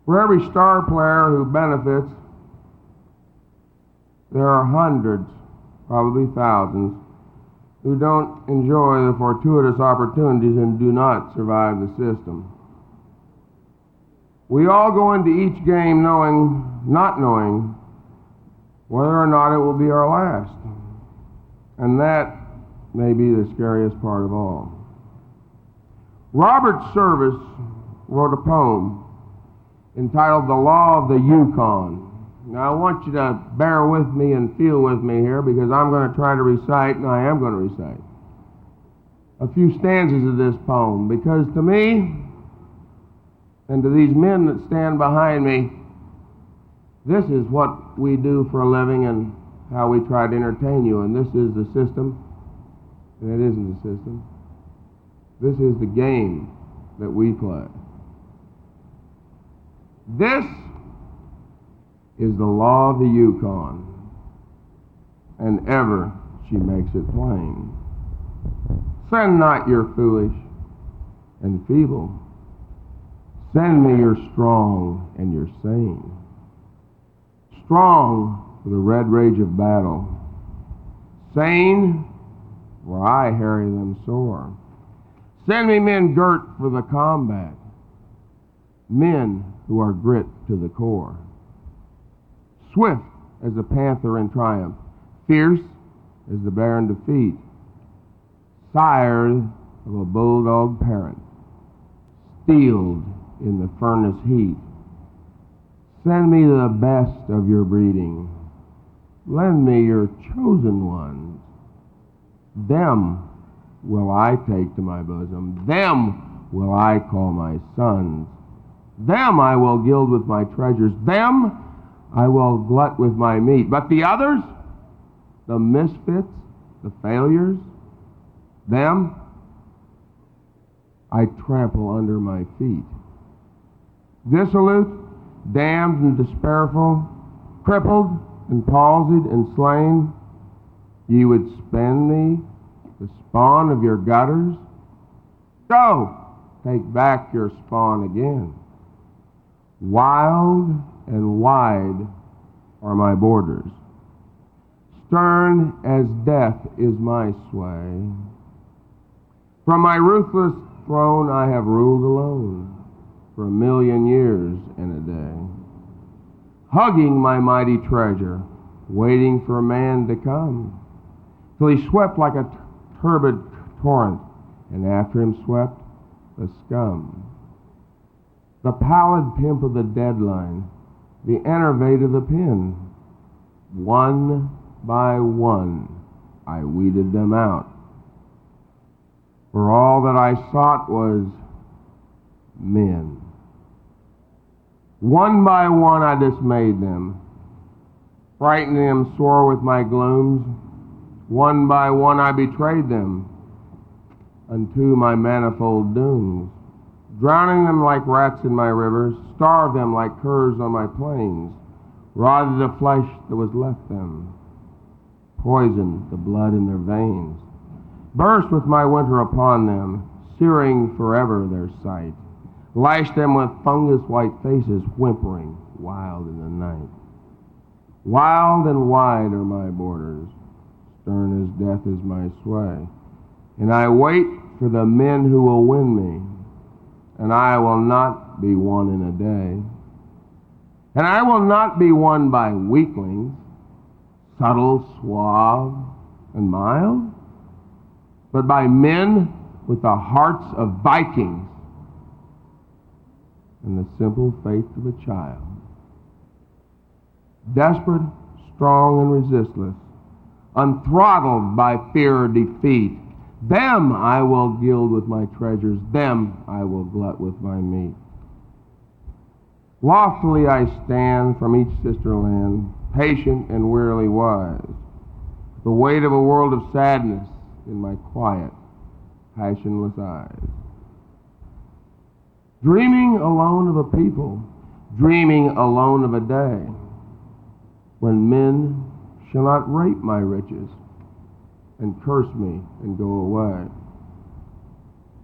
For every star player who benefits, there are hundreds, probably thousands, who don't enjoy the fortuitous opportunities and do not survive the system. We all go into each game not knowing whether or not it will be our last. And that may be the scariest part of all. Robert Service wrote a poem entitled The Law of the Yukon. Now, I want you to bear with me and feel with me here because I'm going to try to recite, and I am going to recite, a few stanzas of this poem because to me, and to these men that stand behind me, this is what we do for a living and how we try to entertain you, and this is the system, and it isn't the system. This is the game that we play. This is the law of the Yukon, and ever she makes it plain. Send not your foolish and feeble. Send me your strong and your sane. Strong for the red rage of battle. Sane, where I harry them sore. Send me men girt for the combat. Men who are grit to the core. Swift as the panther in triumph, fierce as the bear in defeat. Sire of a bulldog parent, steeled in the furnace heat. Send me the best of your breeding. Lend me your chosen ones. Them will I take to my bosom. Them will I call my sons. Them I will gild with my treasures. Them I will glut with my meat. But the others, the misfits, the failures, them I trample under my feet. Dissolute, damned and despairful, crippled and palsied and slain, ye would spend me, the spawn of your gutters? Go, take back your spawn again. Wild and wide are my borders. Stern as death is my sway. From my ruthless throne I have ruled alone for 1,000,000 years and a day, hugging my mighty treasure, waiting for man to come, till he swept like a turbid torrent, and after him swept the scum. The pallid pimp of the deadline, the enervate of the pen, one by one I weeded them out. For all that I sought was men. One by one I dismayed them, frightening them sore with my glooms. One by one I betrayed them unto my manifold dooms, drowning them like rats in my rivers, starved them like curs on my plains, rotted the flesh that was left them, poisoned the blood in their veins, burst with my winter upon them, searing forever their sight, lashed them with fungus-white faces, whimpering wild in the night. Wild and wide are my borders, stern as death is my sway, and I wait for the men who will win me, and I will not be won in a day. And I will not be won by weaklings, subtle, suave, and mild, but by men with the hearts of Vikings and the simple faith of a child. Desperate, strong, and resistless, unthrottled by fear or defeat, them I will gild with my treasures, them I will glut with my meat. Loftily I stand from each sister land, patient and wearily wise, the weight of a world of sadness in my quiet, passionless eyes. Dreaming alone of a people, dreaming alone of a day, when men shall not rape my riches and curse me and go away,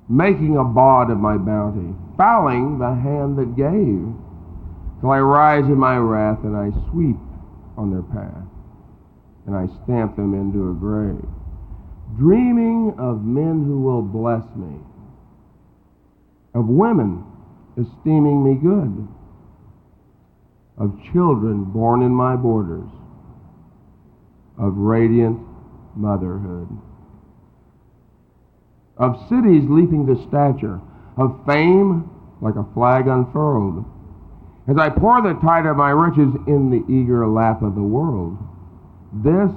making a bawd of my bounty, fouling the hand that gave, till I rise in my wrath and I sweep on their path, and I stamp them into a grave, dreaming of men who will bless me, of women esteeming me good, of children born in my borders, of radiant motherhood, of cities leaping to stature, of fame like a flag unfurled, as I pour the tide of my riches in the eager lap of the world. This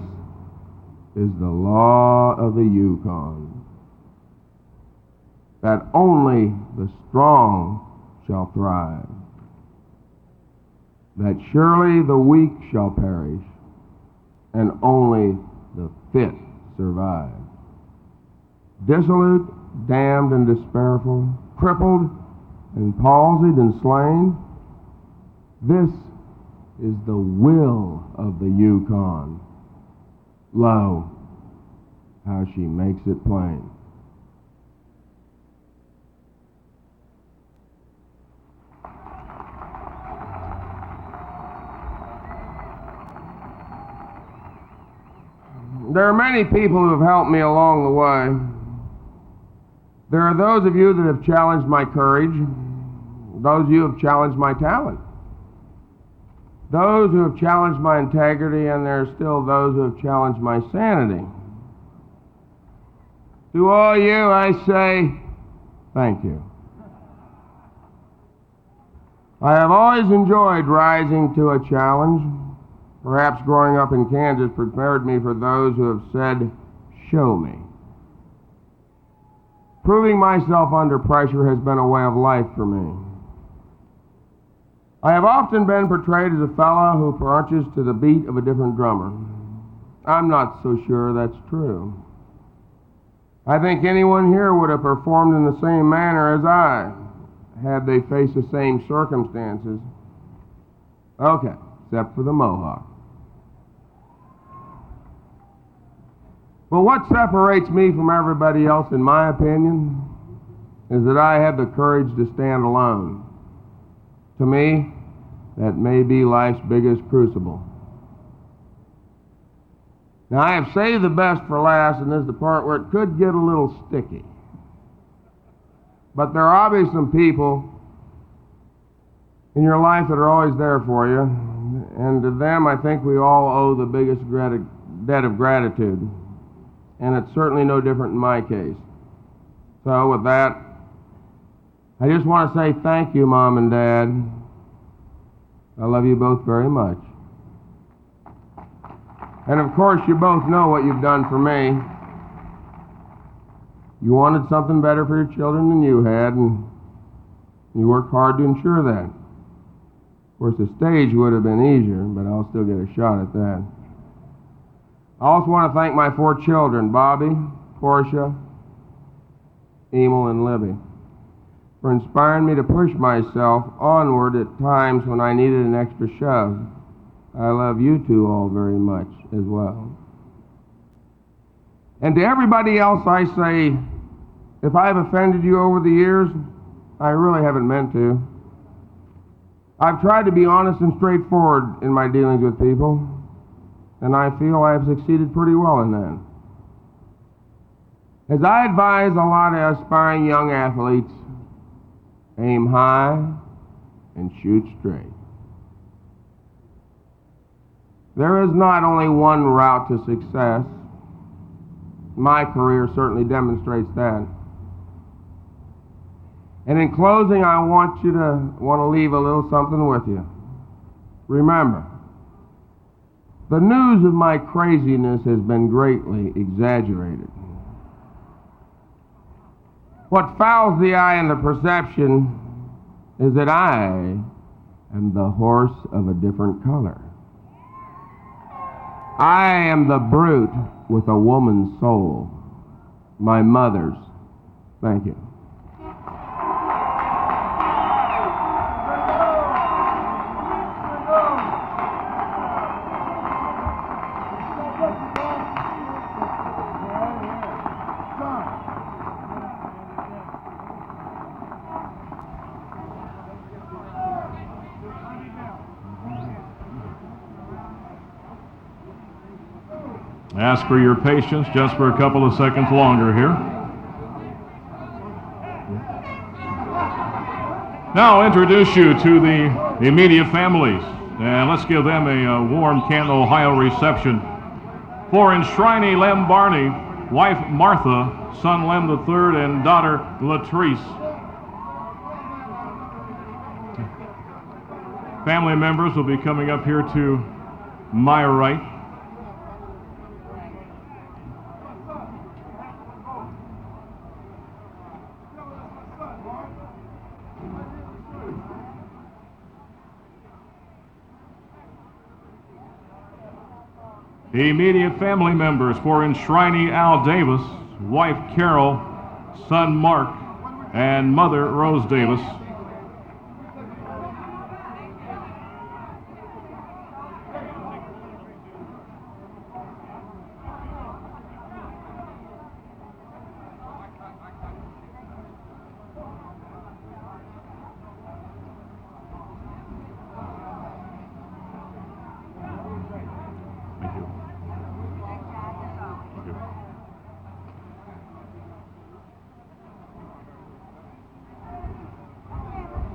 is the law of the Yukon, that only the strong shall thrive, that surely the weak shall perish, and only the fit survive. Dissolute, damned, and despairful, crippled, and palsied, and slain, this is the will of the Yukon. Lo, how she makes it plain. There are many people who have helped me along the way. There are those of you that have challenged my courage, those of you who have challenged my talent, those who have challenged my integrity, and there are still those who have challenged my sanity. To all you, I say thank you. I have always enjoyed rising to a challenge. Perhaps growing up in Kansas prepared me for those who have said, show me. Proving myself under pressure has been a way of life for me. I have often been portrayed as a fellow who marches to the beat of a different drummer. I'm not so sure that's true. I think anyone here would have performed in the same manner as I, had they faced the same circumstances. Okay, except for the mohawk. But what separates me from everybody else, in my opinion, is that I have the courage to stand alone. To me, that may be life's biggest crucible. Now, I have saved the best for last, and this is the part where it could get a little sticky. But there are obviously some people in your life that are always there for you, and to them I think we all owe the biggest debt of gratitude, and it's certainly no different in my case. So with that, I just want to say thank you, Mom and Dad. I love you both very much. And of course, you both know what you've done for me. You wanted something better for your children than you had, and you worked hard to ensure that. Of course, the stage would have been easier, but I'll still get a shot at that. I also want to thank my 4 children, Bobby, Portia, Emil, and Libby, for inspiring me to push myself onward at times when I needed an extra shove. I love you two all very much as well. And to everybody else I say, if I have offended you over the years, I really haven't meant to. I've tried to be honest and straightforward in my dealings with people, and I feel I have succeeded pretty well in that. As I advise a lot of aspiring young athletes, aim high and shoot straight. There is not only one route to success. My career certainly demonstrates that. And in closing, I want to leave a little something with you. Remember, the news of my craziness has been greatly exaggerated. What fouls the eye and the perception is that I am the horse of a different color. I am the brute with a woman's soul, my mother's. Thank you. Ask for your patience just for a couple of seconds longer here. Now I'll introduce you to the immediate families, and let's give them a warm Canton, Ohio reception. For Enshrinement Lem Barney, wife Martha, son Lem III, and daughter Latrice. Family members will be coming up here to my right. Immediate family members for Enshrinement Al Davis, wife Carol, son Mark, and mother Rose Davis.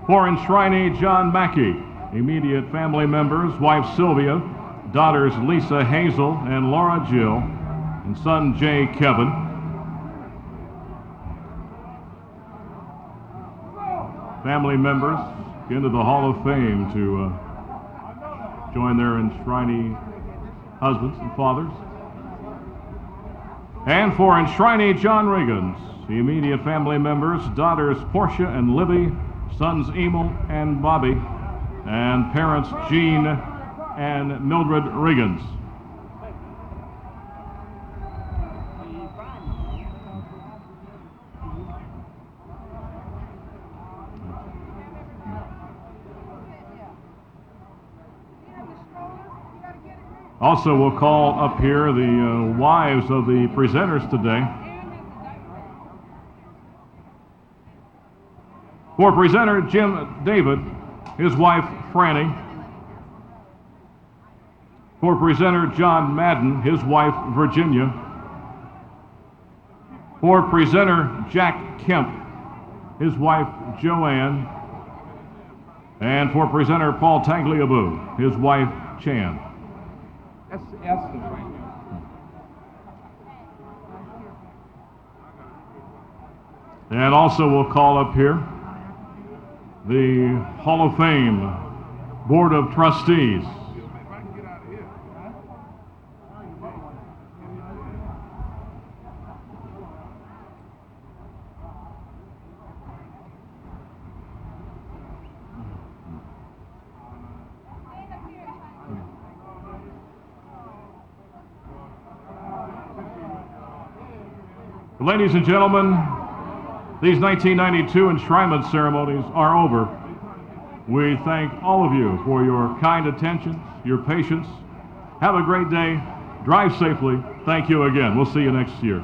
For Enshrinement John Mackey, immediate family members, wife Sylvia, daughters Lisa Hazel and Laura Jill, and son Jay Kevin. family members into the Hall of Fame to join their enshrinee husbands and fathers. And for enshrinee John Riggins, the immediate family members, daughters Portia and Libby, sons Emil and Bobby, and parents Jean and Mildred Riggins. Also, we'll call up here the wives of the presenters today. For presenter Jim David, his wife Franny. For presenter John Madden, his wife Virginia. For presenter Jack Kemp, his wife Joanne. And for presenter Paul Tagliabue, his wife Chan. That's Esther right now. And also we'll call up here the Hall of Fame Board of Trustees. Ladies and gentlemen, these 1992 enshrinement ceremonies are over. We thank all of you for your kind attention, your patience. Have a great day. Drive safely. Thank you again. We'll see you next year.